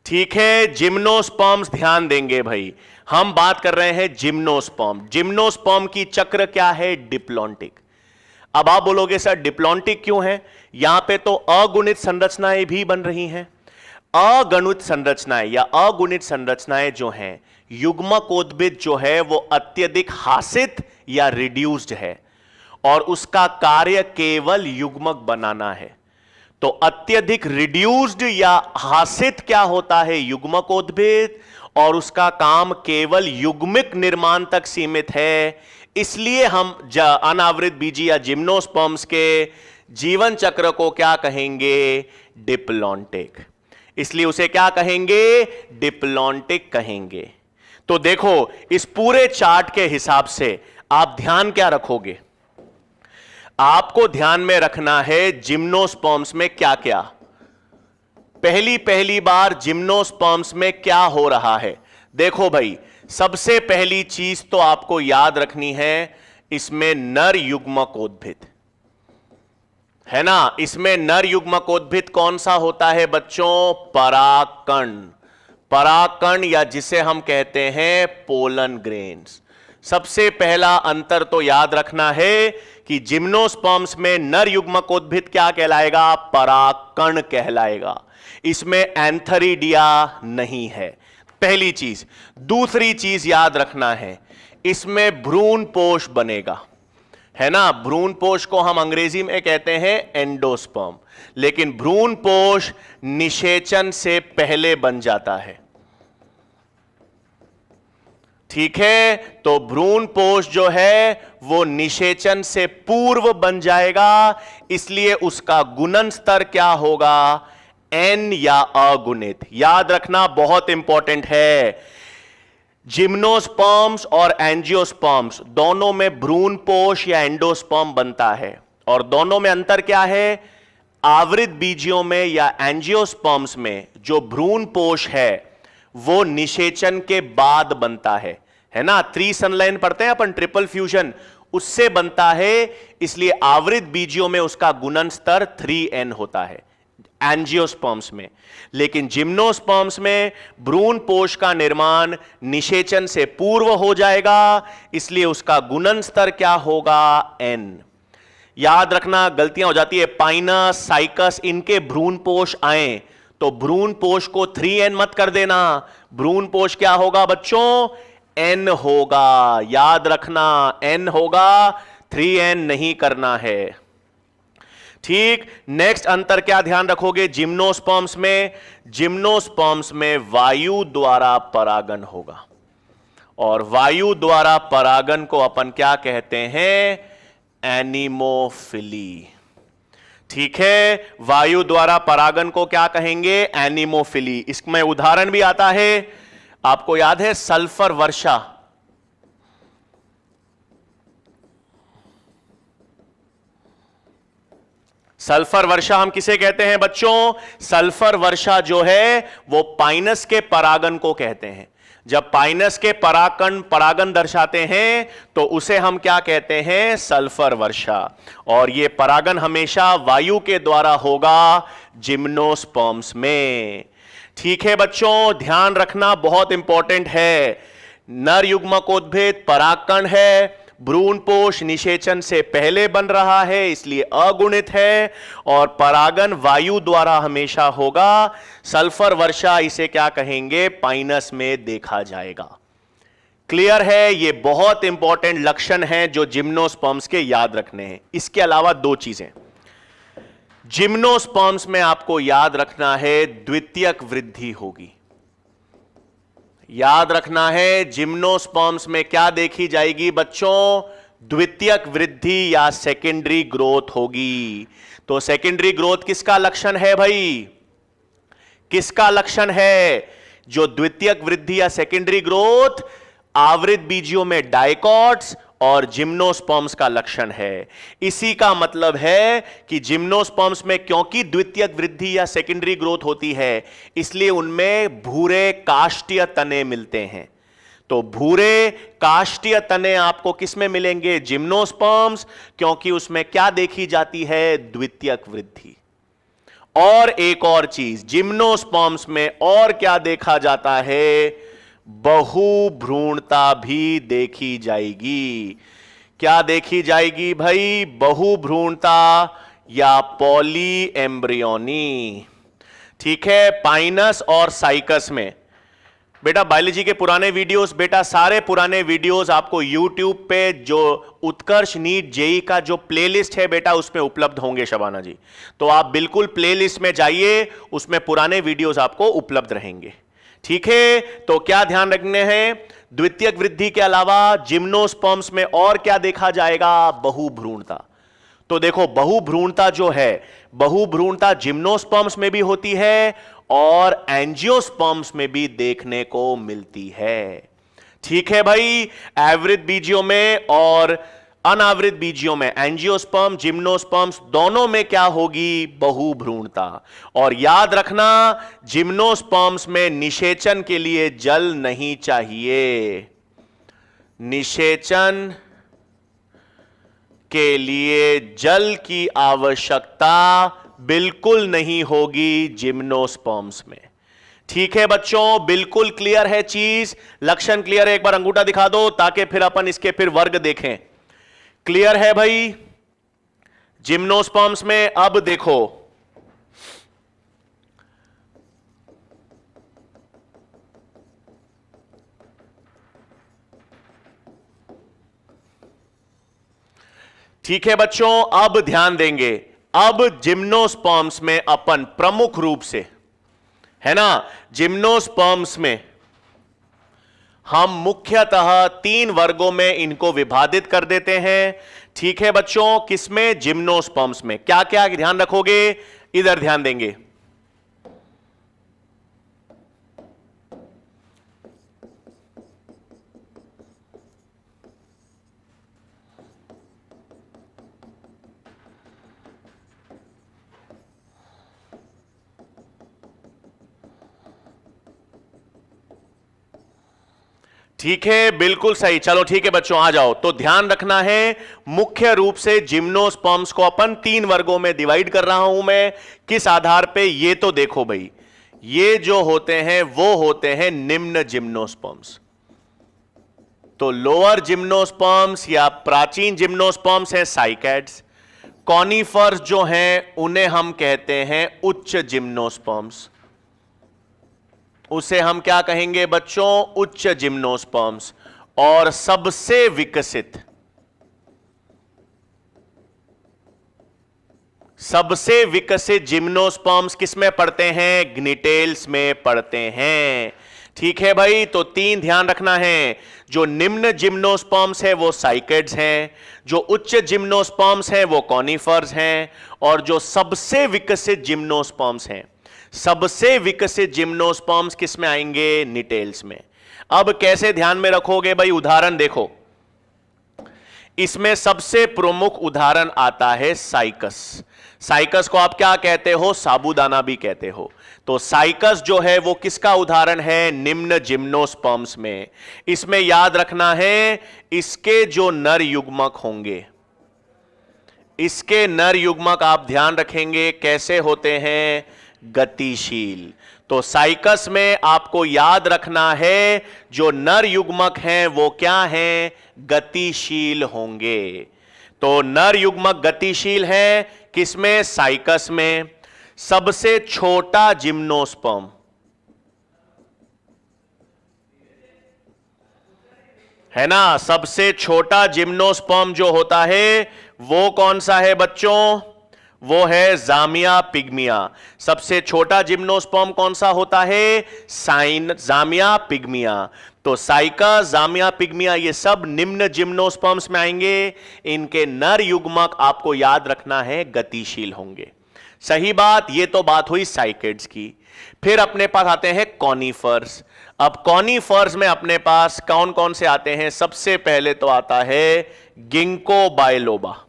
ठीक है। जिम्नोस्पर्म्स, ध्यान देंगे भाई, हम बात कर रहे हैं जिम्नोस्पर्म। जिम्नोस्पर्म की चक्र क्या है? डिप्लॉन्टिक। अब आप बोलोगे सर डिप्लॉन्टिक क्यों है? यहां पे तो अगुणित संरचनाएं भी बन रही हैं। अगणित संरचनाएं या अगुणित संरचनाएं जो हैं, युग्मकोद्भिद जो है वो अत्यधिक हासित या रिड्यूस्ड है और उसका कार्य केवल युग्मक बनाना है। तो अत्यधिक रिड्यूस्ड या हासित क्या होता है? युग्मकोद्भिद, और उसका काम केवल युग्मिक निर्माण तक सीमित है। इसलिए हम अनावृत बीजी या जिम्नोस्पर्म्स के जीवन चक्र को क्या कहेंगे? डिप्लॉन्टिक। इसलिए उसे क्या कहेंगे? डिप्लॉन्टिक कहेंगे। तो देखो, इस पूरे चार्ट के हिसाब से आप ध्यान क्या रखोगे? आपको ध्यान में रखना है जिम्नोस्पर्म्स में क्या क्या। पहली बार जिम्नोस्पर्म्स में क्या हो रहा है? देखो भाई, सबसे पहली चीज तो आपको याद रखनी है, इसमें नर युग्मकोद्भिद है ना। इसमें नर युग्मकोद्भिद कौन सा होता है बच्चों? परागकण। परागकण या जिसे हम कहते हैं पोलन ग्रेन्स। सबसे पहला अंतर तो याद रखना है कि जिम्नोस्पर्म्स में नर युग्मकोद्भिद क्या कहलाएगा? परागकण कहलाएगा। इसमें एंथरीडिया नहीं है, पहली चीज। दूसरी चीज याद रखना है, इसमें भ्रूणपोष बनेगा, है ना। भ्रूणपोष को हम अंग्रेजी में कहते हैं एंडोस्पर्म, लेकिन भ्रूणपोष निषेचन से पहले बन जाता है, ठीक है। तो भ्रूणपोष जो है वो निषेचन से पूर्व बन जाएगा, इसलिए उसका गुणन स्तर क्या होगा? एन या अगुणित। याद रखना, बहुत इंपॉर्टेंट है। जिम्नोस्पर्म्स और एंजियोस्पर्म्स दोनों में भ्रूणपोष या एंडोस्पर्म बनता है, और दोनों में अंतर क्या है? आवृत बीजियों में या एंजियोस्पर्म्स में जो भ्रूणपोष है वो निषेचन के बाद बनता है ना। त्रिसंलयन पढ़ते हैं अपन, ट्रिपल फ्यूजन, उससे बनता है। इसलिए आवृत बीजियों में उसका गुणन स्तर 3n होता है एंजियोस्पर्म्स में, लेकिन जिम्नोस्पर्म्स में भ्रूणपोष का निर्माण निषेचन से पूर्व हो जाएगा, इसलिए उसका गुणन स्तर क्या होगा? n। याद रखना, गलतियां हो जाती है। पाइनस, साइकस, इनके भ्रूणपोष आए तो भ्रूणपोष को 3n मत कर देना। भ्रूणपोष क्या होगा बच्चों? n होगा। याद रखना, n होगा, 3n नहीं करना है, ठीक। नेक्स्ट अंतर क्या ध्यान रखोगे? जिम्नोस्पर्म्स में, जिम्नोस्पर्म्स में वायु द्वारा परागन होगा, और वायु द्वारा परागन को अपन क्या कहते हैं? एनिमोफिली, ठीक है। वायु द्वारा परागन को क्या कहेंगे? एनिमोफिली। इसमें उदाहरण भी आता है, आपको याद है सल्फर वर्षा। सल्फर वर्षा हम किसे कहते हैं बच्चों? सल्फर वर्षा जो है वो पाइनस के परागन को कहते हैं। जब पाइनस के परागन दर्शाते हैं तो उसे हम क्या कहते हैं? सल्फर वर्षा। और ये परागन हमेशा वायु के द्वारा होगा जिम्नोस्पर्म्स में, ठीक है बच्चों। ध्यान रखना, बहुत इंपॉर्टेंट है। नर युग्मकोद्भिद परागकण है, भ्रूणपोष निषेचन से पहले बन रहा है, इसलिए अगुणित है, और परागन वायु द्वारा हमेशा होगा। सल्फर वर्षा इसे क्या कहेंगे? पाइनस में देखा जाएगा। क्लियर है? ये बहुत इंपॉर्टेंट लक्षण हैं जो जिम्नोस्पर्म्स के याद रखने हैं। इसके अलावा दो चीजें जिम्नोस्पर्म्स में आपको याद रखना है, द्वितीयक वृद्धि होगी। याद रखना है, जिम्नोस्पर्म्स में क्या देखी जाएगी बच्चों? द्वितीयक वृद्धि या सेकेंडरी ग्रोथ होगी। तो सेकेंडरी ग्रोथ किसका लक्षण है भाई? किसका लक्षण है? जो द्वितीयक वृद्धि या सेकेंडरी ग्रोथ आवृत बीजियों में डाइकॉट्स और जिम्नोस्पर्म्स का लक्षण है। इसी का मतलब है कि जिम्नोस्पर्म्स में क्योंकि द्वितीयक वृद्धि या सेकेंडरी ग्रोथ होती है, इसलिए उनमें भूरे काष्ठीय तने मिलते हैं। तो भूरे काष्ठीय तने आपको किस में मिलेंगे? जिम्नोस्पर्म्स, क्योंकि उसमें क्या देखी जाती है? द्वितीयक वृद्धि। और एक और चीज, जिम्नोस्पर्म्स में और क्या देखा जाता है? बहुभ्रूणता भी देखी जाएगी। क्या देखी जाएगी भाई? बहुभ्रूणता या पॉली एम्ब्रियोनी। ठीक है, पाइनस और साइकस में। बेटा बायोलॉजी के पुराने वीडियोस, बेटा सारे पुराने वीडियोस आपको YouTube पे जो उत्कर्ष नीट जेई का जो प्लेलिस्ट है बेटा उसमें उपलब्ध होंगे शबाना जी। तो आप बिल्कुल प्लेलिस्ट में जाइए, उसमें पुराने वीडियोस आपको उपलब्ध रहेंगे। ठीक है, तो क्या ध्यान रखने हैं, द्वितीयक वृद्धि के अलावा जिम्नोस्पर्म्स में और क्या देखा जाएगा, बहुभ्रूणता। तो देखो बहुभ्रूणता जो है, बहुभ्रूणता जिम्नोस्पर्म्स में भी होती है और एंजियोस्पर्म्स में भी देखने को मिलती है। ठीक है भाई, आवृत बीजियों में और अनावृत बीजियों में, एंजियोस्पर्म जिम्नोस्पर्म्स दोनों में क्या होगी, बहुभ्रूणता। और याद रखना जिम्नोस्पर्म्स में निषेचन के लिए जल नहीं चाहिए, निषेचन के लिए जल की आवश्यकता बिल्कुल नहीं होगी जिम्नोस्पर्म्स में। ठीक है बच्चों, बिल्कुल क्लियर है चीज, लक्षण क्लियर है, एक बार अंगूठा दिखा दो ताकि फिर अपन इसके फिर वर्ग देखें। क्लियर है भाई जिम्नोस्पर्म्स में। अब देखो ठीक है बच्चों, अब ध्यान देंगे। अब जिम्नोस्पर्म्स में अपन प्रमुख रूप से, है ना, जिम्नोस्पर्म्स में हम मुख्यतः 3 वर्गों में इनको विभाजित कर देते हैं। ठीक है बच्चों, किसमें, जिम्नोस्पर्म्स में। क्या क्या ध्यान रखोगे, इधर ध्यान देंगे। ठीक है, बिल्कुल सही। चलो ठीक है बच्चों, आ जाओ। तो ध्यान रखना है, मुख्य रूप से जिम्नोस्पर्म्स को अपन 3 वर्गों में डिवाइड कर रहा हूं मैं। किस आधार पे, ये तो देखो भाई, ये जो होते हैं वो होते हैं निम्न जिम्नोस्पर्म्स। तो लोअर जिम्नोस्पर्म्स या प्राचीन जिम्नोस्पर्म्स हैं साइकैड्स। कॉनिफर्स जो हैं उन्हें हम कहते हैं उच्च जिम्नोस्पर्म्स। उसे हम क्या कहेंगे बच्चों, उच्च जिम्नोस्पर्म्स। और सबसे विकसित, सबसे विकसित जिम्नोस्पर्म्स किसमें पढ़ते हैं, ग्निटेल्स में पढ़ते हैं। ठीक है भाई, तो 3 ध्यान रखना है, जो निम्न जिम्नोस्पर्म्स है वो साइकेड्स हैं, जो उच्च जिम्नोस्पर्म्स हैं वो कॉनिफर्स हैं, और जो सबसे विकसित जिम्नोस्पर्म्स हैं, सबसे विकसित जिम्नोस्पर्म्स किस में आएंगे, निटेल्स में। अब कैसे ध्यान में रखोगे भाई, उदाहरण देखो। इसमें सबसे प्रमुख उदाहरण आता है साइकस। साइकस को आप क्या कहते हो, साबूदाना भी कहते हो। तो साइकस जो है वो किसका उदाहरण है, निम्न जिम्नोस्पर्म्स में। इसमें याद रखना है, इसके जो नर युग्मक होंगे, इसके नर युग्मक आप ध्यान रखेंगे कैसे होते हैं, गतिशील। तो साइकस में आपको याद रखना है, जो नर युग्मक हैं वो क्या हैं, गतिशील होंगे। तो नर युग्मक गतिशील हैं किसमें, साइकस में। सबसे छोटा जिम्नोस्पर्म, है ना, सबसे छोटा जिम्नोस्पर्म जो होता है वो कौन सा है बच्चों, वो है जामिया पिग्मिया। सबसे छोटा जिम्नोस्पर्म कौन सा होता है, जामिया पिग्मिया। तो साइकस, जामिया पिग्मिया, ये सब निम्न जिम्नोस्पर्म्स में आएंगे। इनके नर युग्मक आपको याद रखना है गतिशील होंगे। सही बात, ये तो बात हुई साइकेड्स की। फिर अपने पास आते हैं कॉनिफर्स। अब कॉनिफर्स में अपने पास कौन कौन से आते हैं, सबसे पहले तो आता है गिंको बायलोबा।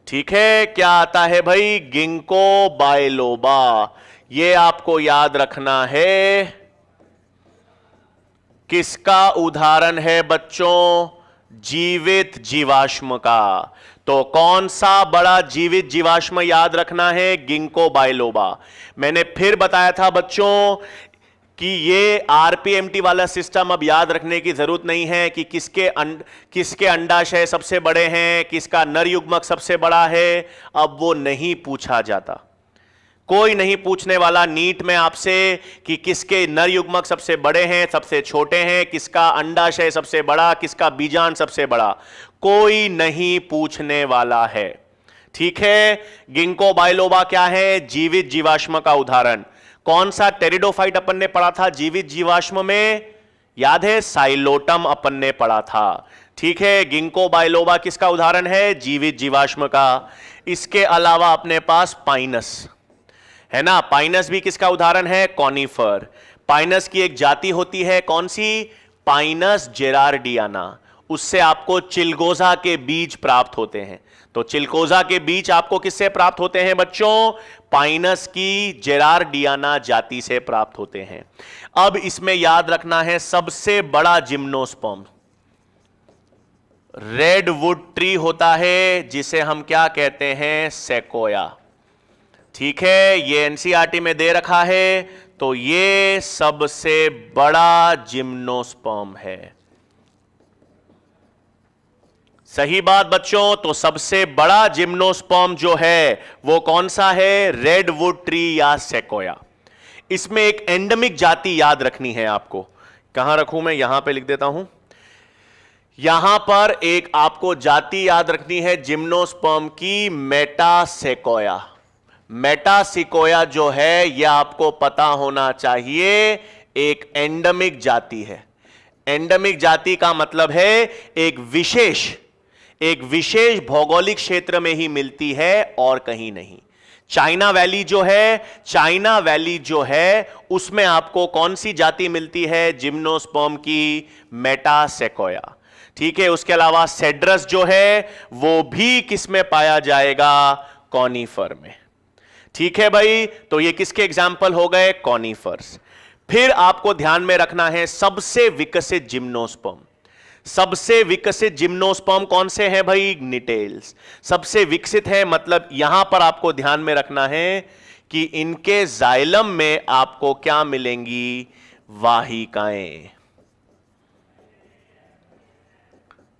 ठीक है, क्या आता है भाई, गिंको बायलोबा। ये आपको याद रखना है, किसका उदाहरण है बच्चों, जीवित जीवाश्म का। तो कौन सा बड़ा जीवित जीवाश्म याद रखना है, गिंको बायलोबा। मैंने फिर बताया था बच्चों कि ये आरपीएमटी वाला सिस्टम अब याद रखने की जरूरत नहीं है कि किसके अंडाशय सबसे बड़े हैं, किसका नर युग्मक सबसे बड़ा है, अब वो नहीं पूछा जाता। कोई नहीं पूछने वाला नीट में आपसे कि किसके नर युग्मक सबसे बड़े हैं, सबसे छोटे हैं, किसका अंडाशय सबसे बड़ा, किसका बीजांड सबसे बड़ा, कोई नहीं पूछने वाला है। ठीक है। गिंको बाइलोबा क्या है? जीवित जीवाश्म का उदाहरण। कौन सा टेरिडोफाइट अपन ने पढ़ा था जीवित जीवाश्म में? याद है, साइलोटम अपन ने पढ़ा था। ठीक है। गिंको बाइलोबा किसका उदाहरण है? जीवित जीवाश्म का। इसके अलावा अपने पास पाइनस है ना, पाइनस भी किसका उदाहरण है? कॉनिफर। पाइनस की एक जाति होती है, कौन सी? पाइनस जेरार्डियाना। उससे आपको चिलगोजा के बीज प्राप्त होते हैं। तो चिलगोजा के बीज आपको किससे प्राप्त होते हैं बच्चों? पाइनस की जेरार्डियाना जाति से प्राप्त होते हैं। अब इसमें याद रखना है सबसे बड़ा जिम्नोस्पर्म रेडवुड ट्री होता है, जिसे हम क्या कहते हैं? सेकोया। ठीक है, ये एनसीईआरटी में दे रखा है। तो ये सबसे बड़ा जिम्नोस्पर्म है। सही बात बच्चों। तो सबसे बड़ा जिम्नोस्पर्म जो है वो कौन सा है? रेडवुड ट्री या सेकोया। इसमें एक एंडेमिक जाति याद रखनी है आपको। कहां रखूं मैं? यहां पे लिख देता हूं। यहां पर एक आपको जाति याद रखनी है जिम्नोस्पर्म की, मेटासेकोया। मेटासिकोया जो है यह आपको पता होना चाहिए, एक एंडेमिक जाति है। एंडेमिक जाति का मतलब है एक विशेष भौगोलिक क्षेत्र में ही मिलती है और कहीं नहीं। चाइना वैली जो है उसमें आपको कौन सी जाति मिलती है? जिम्नोस्पर्म की, मेटासेकोया। ठीक है। उसके अलावा सेड्रस जो है वो भी किस में पाया जाएगा? कॉनिफर में। ठीक है भाई। तो ये किसके एग्जाम्पल हो गए? कॉनिफर्स। फिर आपको ध्यान में रखना है सबसे विकसित जिम्नोस्पर्म। सबसे विकसित जिम्नोस्पर्म कौन से हैं भाई? निटेल्स। सबसे विकसित है मतलब यहां पर आपको ध्यान में रखना है कि इनके जाइलम में आपको क्या मिलेंगी? वाहिकाएं।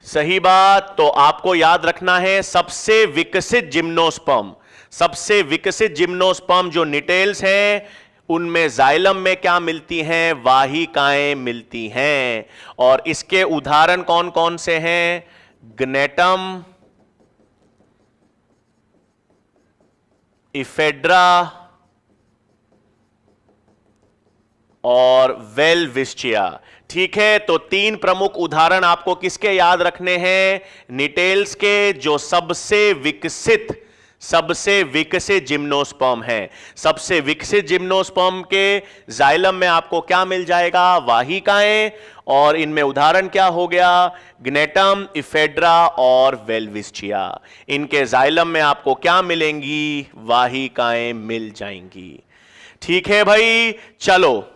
सही बात। तो आपको याद रखना है सबसे विकसित जिम्नोस्पर्म जो निटेल्स हैं उनमें जाइलम में क्या मिलती हैं? वाहिकाएं मिलती हैं। और इसके उदाहरण कौन कौन से हैं? ग्नेटम, इफेड्रा और वेलविस्चिया। ठीक है। तो तीन प्रमुख उदाहरण आपको किसके याद रखने हैं? निटेल्स के, जो सबसे विकसित जिम्नोस्पर्म है। सबसे विकसित जिम्नोस्पर्म के जाइलम में आपको क्या मिल जाएगा? वाहिकाएं। और इनमें उदाहरण क्या हो गया? ग्नेटम, इफेड्रा और वेलविस्चिया। इनके जाइलम में आपको क्या मिलेंगी? वाहिकाएं मिल जाएंगी। ठीक है भाई। चलो,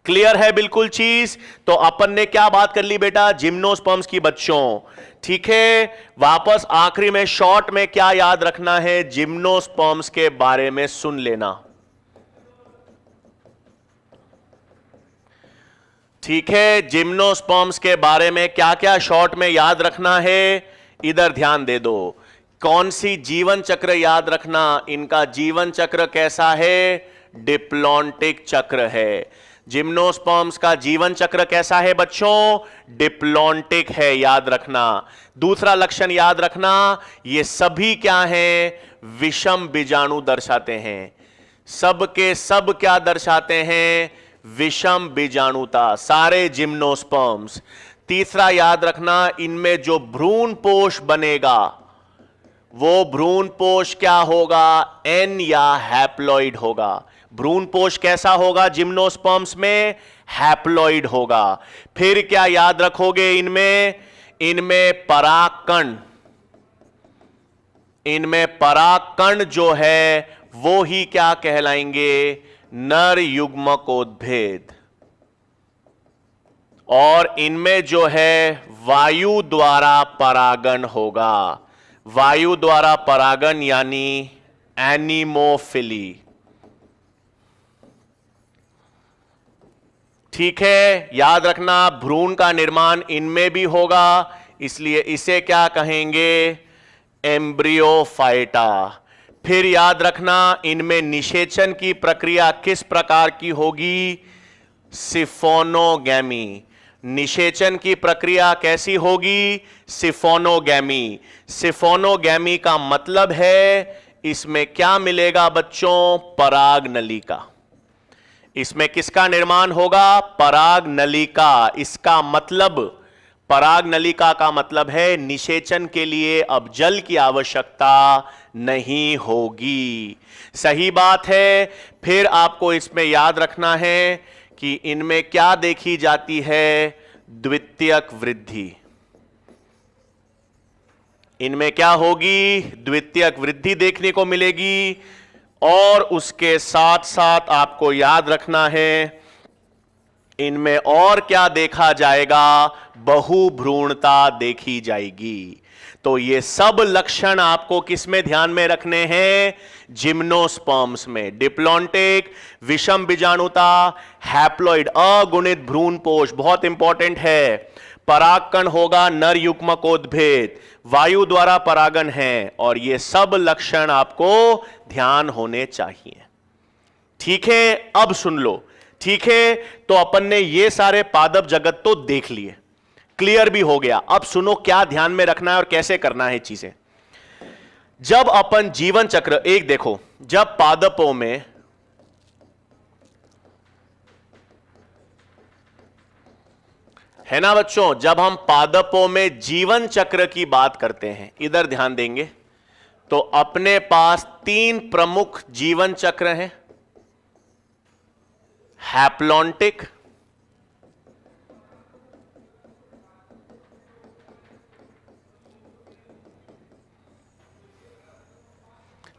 क्लियर है बिल्कुल चीज। तो अपन ने क्या बात कर ली बेटा? जिम्नोस्पर्म्स की बच्चों। ठीक है। वापस आखिरी में शॉर्ट में क्या याद रखना है? जिम्नोस्पर्म्स के बारे में सुन लेना। ठीक है। जिम्नोस्पर्म्स के बारे में क्या क्या शॉर्ट में याद रखना है? इधर ध्यान दे दो। कौन सी जीवन चक्र याद रखना? इनका जीवन चक्र कैसा है? डिप्लॉन्टिक चक्र है। जिम्नोस्पर्म्स का जीवन चक्र कैसा है बच्चों? डिप्लॉन्टिक है, याद रखना। दूसरा लक्षण याद रखना, ये सभी क्या हैं? विषम बीजाणु दर्शाते हैं। सब के सब क्या दर्शाते हैं? विषम बीजाणुता, सारे जिम्नोस्पर्म्स। तीसरा याद रखना, इनमें जो भ्रूणपोष बनेगा वो भ्रूणपोष क्या होगा? एन या हैप्लॉइड होगा। भ्रूणपोष कैसा होगा जिम्नोस्पर्म्स में? हैप्लॉइड होगा। फिर क्या याद रखोगे इनमें परागकण जो है वो ही क्या कहलाएंगे? नर युग्मकोद्भेद। और इनमें जो है वायु द्वारा परागण होगा। वायु द्वारा परागण यानी एनिमोफिली। ठीक है। याद रखना, भ्रूण का निर्माण इनमें भी होगा, इसलिए इसे क्या कहेंगे? एम्ब्रियोफाइटा। फिर याद रखना इनमें निषेचन की प्रक्रिया किस प्रकार की होगी? सिफोनोगैमी। निषेचन की प्रक्रिया कैसी होगी? सिफोनोगैमी। सिफोनोगैमी का मतलब है इसमें क्या मिलेगा बच्चों? पराग नली का। इसमें किसका निर्माण होगा? पराग नलिका। इसका मतलब पराग नलिका का मतलब है निषेचन के लिए अब जल की आवश्यकता नहीं होगी। सही बात है। फिर आपको इसमें याद रखना है कि इनमें क्या देखी जाती है? द्वितीयक वृद्धि। इनमें क्या होगी? द्वितीयक वृद्धि देखने को मिलेगी। और उसके साथ साथ आपको याद रखना है इनमें और क्या देखा जाएगा? बहुभ्रूणता देखी जाएगी। तो ये सब लक्षण आपको किस में ध्यान में रखने हैं? जिम्नोस्पर्म्स में। डिप्लॉन्टिक, विषम बीजाणुता, हैप्लॉइड अगुणित भ्रूणपोष बहुत इंपॉर्टेंट है। परागकण होगा नर युग्मकोद्भेद, वायु द्वारा परागन है, और ये सब लक्षण आपको ध्यान होने चाहिए। ठीक है, अब सुन लो। ठीक है, तो अपन ने ये सारे पादप जगत तो देख लिए, क्लियर भी हो गया। अब सुनो क्या ध्यान में रखना है और कैसे करना है चीजें। जब अपन जीवन चक्र एक देखो, जब पादपों में है ना बच्चों, जब हम पादपों में जीवन चक्र की बात करते हैं, इधर ध्यान देंगे तो अपने पास 3 प्रमुख जीवन चक्र हैं। हैप्लॉन्टिक,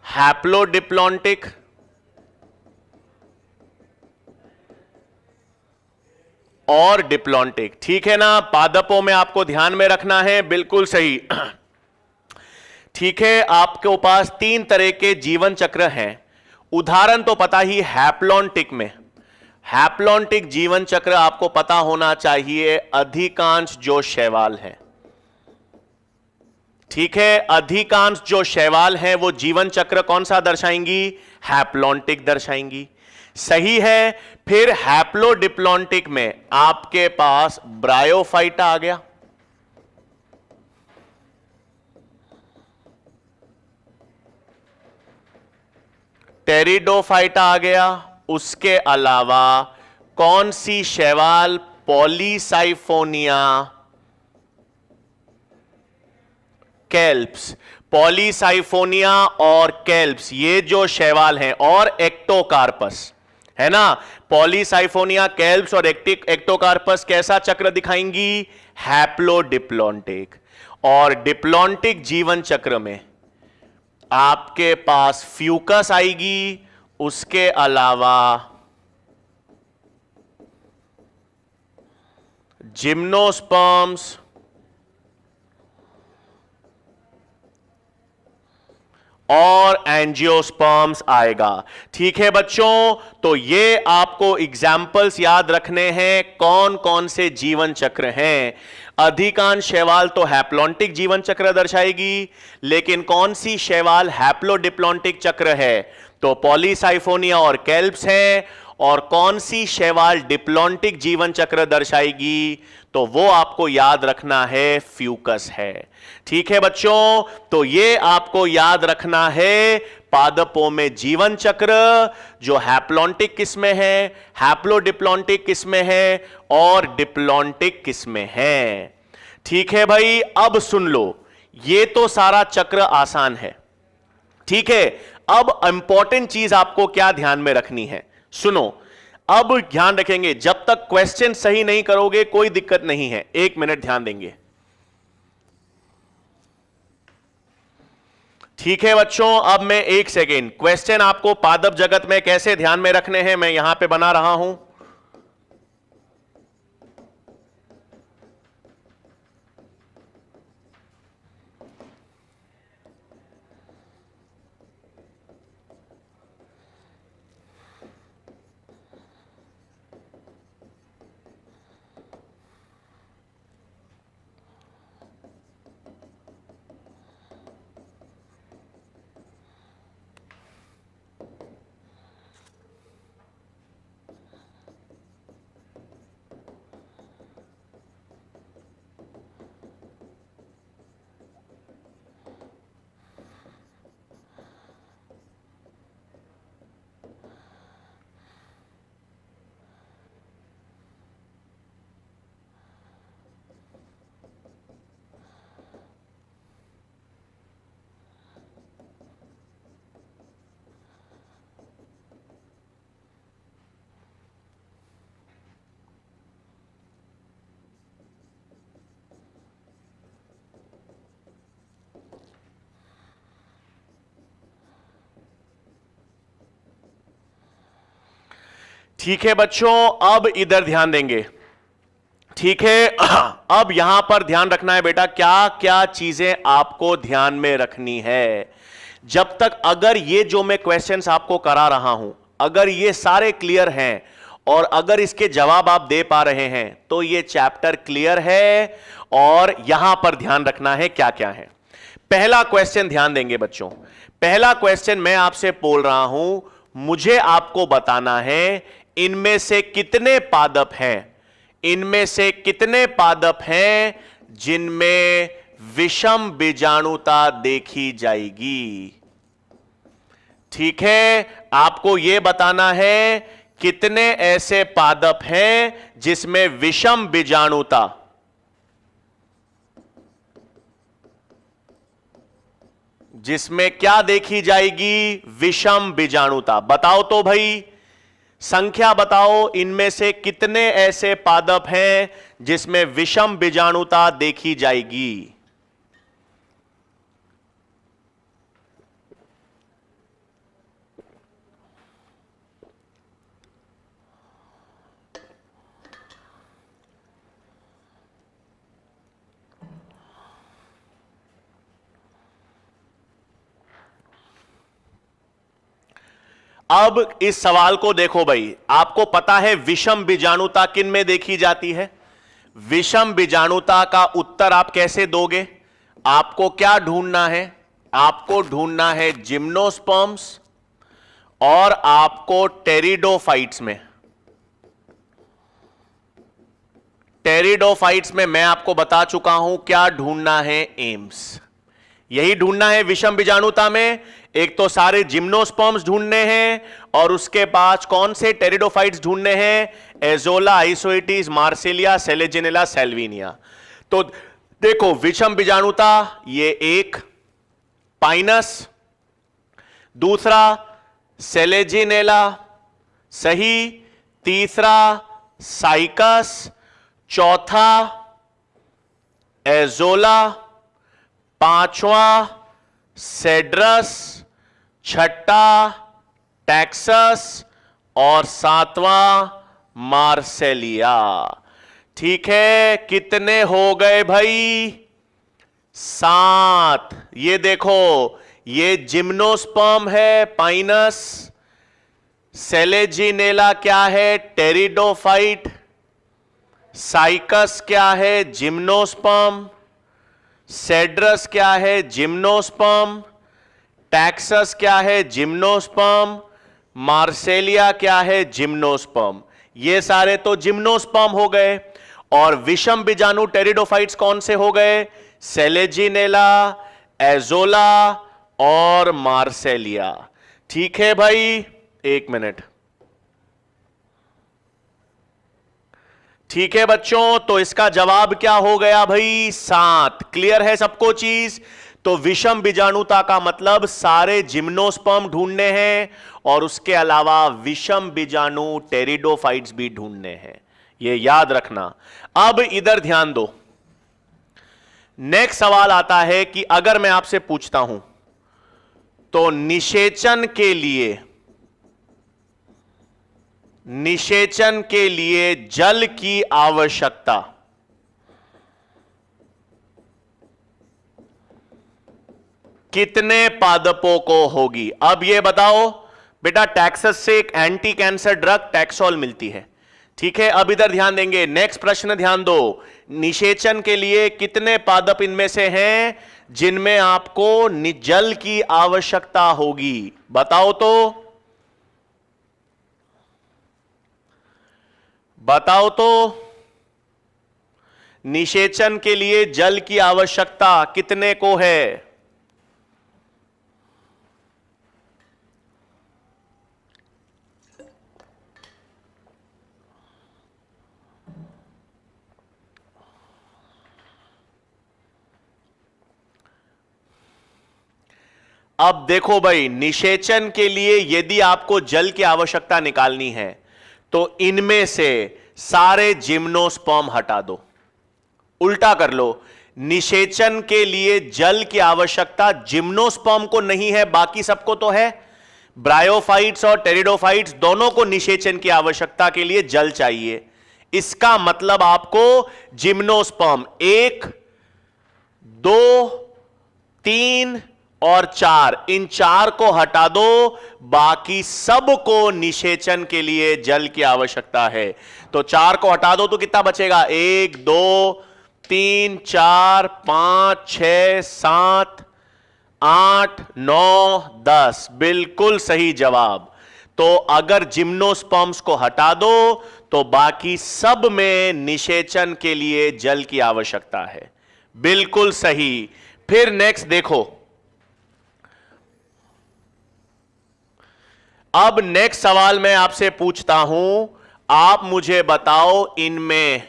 हैप्लोडिप्लॉन्टिक और डिप्लॉन्टिक। ठीक है ना? पादपों में आपको ध्यान में रखना है, बिल्कुल सही। ठीक है, आपके पास 3 तरह के जीवन चक्र हैं। उदाहरण तो पता ही हैप्लॉन्टिक में। हैप्लॉन्टिक जीवन चक्र आपको पता होना चाहिए, अधिकांश जो शैवाल हैं। ठीक है, अधिकांश जो शैवाल हैं वो जीवन चक्र कौन सा दर्शाएंगी? हैप्लॉन्टिक दर्शाएंगी। सही है। फिर हैप्लोडिप्लॉन्टिक में आपके पास ब्रायोफाइटा आ गया, टेरिडोफाइटा आ गया। उसके अलावा कौन सी शैवाल? Polysiphonia, kelps. पॉलीसाइफोनिया और कैल्प्स ये जो शैवाल हैं, और एक्टोकार्पस, है ना? पॉलीसाइफोनिया, कैल्प्स और एक्टोकार्पस कैसा चक्र दिखाएंगी? हैप्लोडिप्लॉन्टिक। और डिप्लॉन्टिक जीवन चक्र में आपके पास फ्यूकस आएगी, उसके अलावा जिम्नोस्पर्म्स और एंजियोस्पर्म्स आएगा। ठीक है बच्चों, तो ये आपको एग्जाम्पल्स याद रखने हैं कौन कौन से जीवन चक्र हैं। अधिकांश शैवाल तो हैप्लॉन्टिक जीवन चक्र दर्शाएगी, लेकिन कौन सी शैवाल हैप्लोडिप्लॉन्टिक चक्र है? तो पॉलीसाइफोनिया और कैल्प्स हैं। और कौन सी शैवाल डिप्लॉन्टिक जीवन चक्र दर्शाएगी? तो वो आपको याद रखना है, फ्यूकस है। ठीक है बच्चों, तो ये आपको याद रखना है पादपों में जीवन चक्र, जो हैप्लॉन्टिक किस्में है, हैप्लोडिप्लॉन्टिक किस्में है, और डिप्लॉन्टिक किस्में है। ठीक है भाई, अब सुन लो, ये तो सारा चक्र आसान है। ठीक है, अब इंपॉर्टेंट चीज आपको क्या ध्यान में रखनी है, सुनो। अब ध्यान रखेंगे, जब तक क्वेश्चन सही नहीं करोगे कोई दिक्कत नहीं है, 1 मिनट ध्यान देंगे। ठीक है बच्चों, अब मैं 1 सेकेंड, क्वेश्चन आपको पादप जगत में कैसे ध्यान में रखने हैं मैं यहां पे बना रहा हूं। ठीक है बच्चों, अब इधर ध्यान देंगे। ठीक है, अब यहां पर ध्यान रखना है बेटा, क्या क्या चीजें आपको ध्यान में रखनी है। जब तक अगर ये जो मैं क्वेश्चंस आपको करा रहा हूं, अगर ये सारे क्लियर हैं और अगर इसके जवाब आप दे पा रहे हैं तो ये चैप्टर क्लियर है। और यहां पर ध्यान रखना है क्या क्या है। पहला क्वेश्चन ध्यान देंगे बच्चों। पहला क्वेश्चन मैं आपसे बोल रहा हूं, मुझे आपको बताना है इनमें से कितने पादप हैं, इनमें से कितने पादप हैं जिनमें विषम बीजाणुता देखी जाएगी। ठीक है, आपको यह बताना है कितने ऐसे पादप हैं जिसमें विषम बीजाणुता, जिसमें क्या देखी जाएगी, विषम बीजाणुता। बताओ तो भाई, संख्या बताओ, इनमें से कितने ऐसे पादप हैं जिसमें विषम बीजाणुता देखी जाएगी। अब इस सवाल को देखो भाई, आपको पता है विषम बीजाणुता किन में देखी जाती है। विषम बीजाणुता का उत्तर आप कैसे दोगे। आपको क्या ढूंढना है, आपको ढूंढना है जिम्नोस्पर्म्स और आपको टेरिडोफाइट्स में। टेरिडोफाइट्स में मैं आपको बता चुका हूं क्या ढूंढना है, एम्स। यही ढूंढना है विषम बीजाणुता में। एक तो सारे जिम्नोस्पर्म्स ढूंढने हैं और उसके बाद कौन से टेरिडोफाइट्स ढूंढने हैं, एजोला, आइसोइटिस, मार्सेलिया, सेलेजिनेला, सेल्विनिया। तो देखो विषम बीजाणुता ये एक, पाइनस, दूसरा सेलेजिनेला, सही, तीसरा साइकस, चौथा एजोला, पांचवा सेड्रस, छठा टैक्सस और सातवां मार्सेलिया। ठीक है, कितने हो गए भाई, 7। ये देखो, ये जिम्नोस्पर्म है पाइनस, सेलेजिनेला क्या है, टेरिडोफाइट, साइकस क्या है, जिम्नोस्पर्म, सेड्रस क्या है, जिम्नोस्पर्म, टैक्सस क्या है, जिम्नोस्पर्म, मार्सेलिया क्या है, जिम्नोस्पर्म। ये सारे तो जिम्नोस्पर्म हो गए। और विषम बीजाणु टेरिडोफाइट्स कौन से हो गए, सेलेजिनेला, एजोला और मार्सेलिया। ठीक है भाई, एक मिनट। ठीक है बच्चों, तो इसका जवाब क्या हो गया भाई, 7। क्लियर है सबको चीज। तो विषम बीजाणुता का मतलब सारे जिम्नोस्पर्म ढूंढने हैं और उसके अलावा विषम बीजाणु टेरिडोफाइट्स भी ढूंढने हैं, ये याद रखना। अब इधर ध्यान दो, नेक्स्ट सवाल आता है कि अगर मैं आपसे पूछता हूं तो निषेचन के लिए जल की आवश्यकता कितने पादपों को होगी। अब यह बताओ बेटा, टैक्सस से एक एंटी कैंसर ड्रग टैक्सोल मिलती है। ठीक है, अब इधर ध्यान देंगे, नेक्स्ट प्रश्न ध्यान दो। निषेचन के लिए कितने पादप इनमें से हैं जिनमें आपको जल की आवश्यकता होगी, बताओ तो, बताओ तो। निषेचन के लिए जल की आवश्यकता कितने को है। अब देखो भाई, निषेचन के लिए यदि आपको जल की आवश्यकता निकालनी है तो इनमें से सारे जिम्नोस्पर्म हटा दो, उल्टा कर लो। निषेचन के लिए जल की आवश्यकता जिम्नोस्पर्म को नहीं है, बाकी सबको तो है। ब्रायोफाइट्स और टेरिडोफाइट्स दोनों को निषेचन की आवश्यकता के लिए जल चाहिए। इसका मतलब आपको जिम्नोस्पर्म 1, 2, 3 और 4, इन 4 को हटा दो, बाकी सब को निषेचन के लिए जल की आवश्यकता है। तो 4 को हटा दो तो कितना बचेगा? 1, 2, 3, 4, 5, 6, 7, 8, 9, 10। बिल्कुल सही जवाब। तो अगर जिम्नोस्पर्म्स को हटा दो तो बाकी सब में निषेचन के लिए जल की आवश्यकता है। बिल्कुल सही। फिर नेक्स्ट देखो, अब नेक्स्ट सवाल मैं आपसे पूछता हूं, आप मुझे बताओ इनमें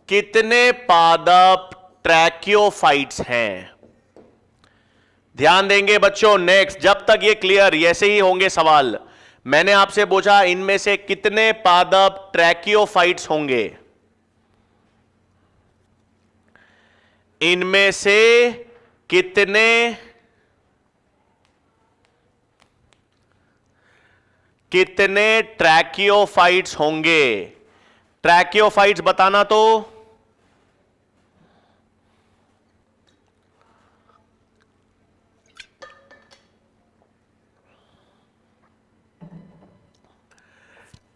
कितने पादप ट्रैकियोफाइट्स हैं? ध्यान देंगे बच्चों। नेक्स्ट, जब तक ये क्लियर, ऐसे ही होंगे सवाल। मैंने आपसे पूछा इनमें से कितने पादप ट्रैकियोफाइट्स होंगे? इनमें से कितने ट्रैकियोफाइट्स होंगे? ट्रैकियोफाइट्स बताना तो।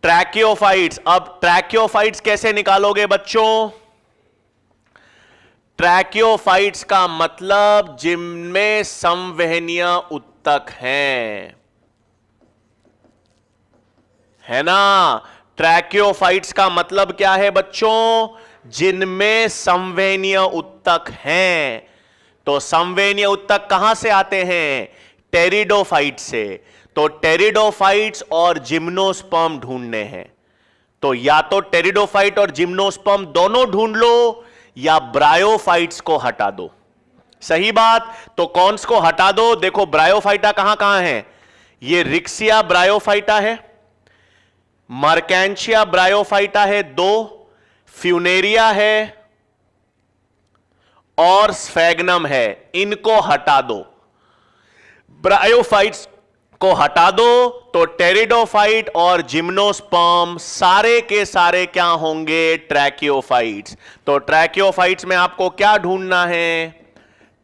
ट्रैकियोफाइट्स, अब ट्रैकियोफाइट्स कैसे निकालोगे बच्चों? ट्रैकियोफाइट्स का मतलब जिनमें संवहनीय उत्तक हैं, है ना? ट्रैकियोफाइट्स का मतलब क्या है बच्चों? जिनमें संवहनीय उत्तक हैं। तो संवहनीय उत्तक कहां से आते हैं? टेरिडोफाइट से। तो टेरिडोफाइट्स और जिम्नोस्पर्म ढूंढने हैं। तो या तो टेरिडोफाइट और जिम्नोस्पर्म दोनों ढूंढ लो, या ब्रायोफाइट्स को हटा दो। सही बात। तो कौन को हटा दो? देखो ब्रायोफाइटा कहां कहां है? ये रिक्सिया ब्रायोफाइटा है, मर्केंशिया ब्रायोफाइटा है 2, फ्यूनेरिया है और स्फेगनम है। इनको हटा दो। ब्रायोफाइट्स को हटा दो तो टेरिडोफाइट और जिम्नोस्पर्म सारे के सारे क्या होंगे? ट्रैकियोफाइट्स। तो ट्रैकियोफाइट्स में आपको क्या ढूंढना है?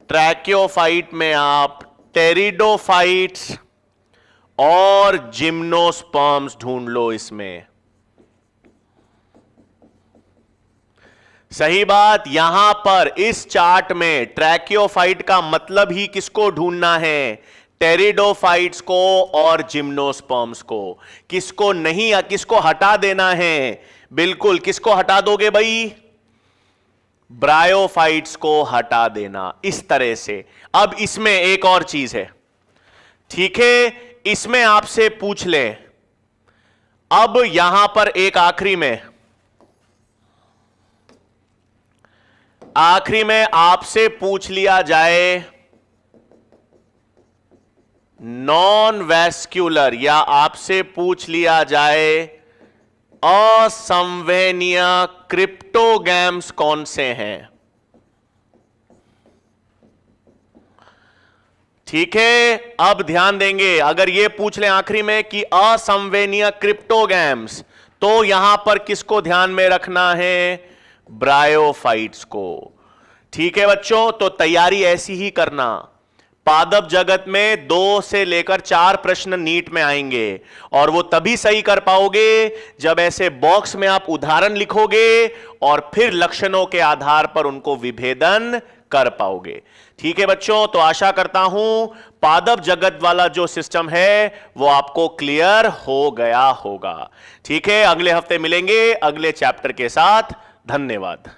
ट्रैकियोफाइट में आप टेरिडोफाइट्स और जिम्नोस्पर्म्स ढूंढ लो इसमें। सही बात। यहां पर इस चार्ट में ट्रैकियोफाइट का मतलब ही किसको ढूंढना है? टेरिडोफाइट्स को और जिम्नोस्पर्म्स को। किसको नहीं, या किसको हटा देना है? बिल्कुल, किसको हटा दोगे भाई? ब्रायोफाइट्स को हटा देना, इस तरह से। अब इसमें एक और चीज है, ठीक है? इसमें आपसे पूछ ले, अब यहां पर एक आखिरी में आपसे पूछ लिया जाए नॉन वैस्क्यूलर, या आपसे पूछ लिया जाए असंवहनीय क्रिप्टोगैम्स कौन से हैं? ठीक है, अब ध्यान देंगे। अगर यह पूछ लें आखिरी में कि असंवहनीय क्रिप्टोगैम्स, तो यहां पर किसको ध्यान में रखना है? ब्रायोफाइट्स को। ठीक है बच्चों, तो तैयारी ऐसी ही करना। पादप जगत में 2 से लेकर 4 प्रश्न नीट में आएंगे, और वो तभी सही कर पाओगे जब ऐसे बॉक्स में आप उदाहरण लिखोगे और फिर लक्षणों के आधार पर उनको विभेदन कर पाओगे। ठीक है बच्चों, तो आशा करता हूं पादप जगत वाला जो सिस्टम है वो आपको क्लियर हो गया होगा। ठीक है, अगले हफ्ते मिलेंगे अगले चैप्टर के साथ। धन्यवाद।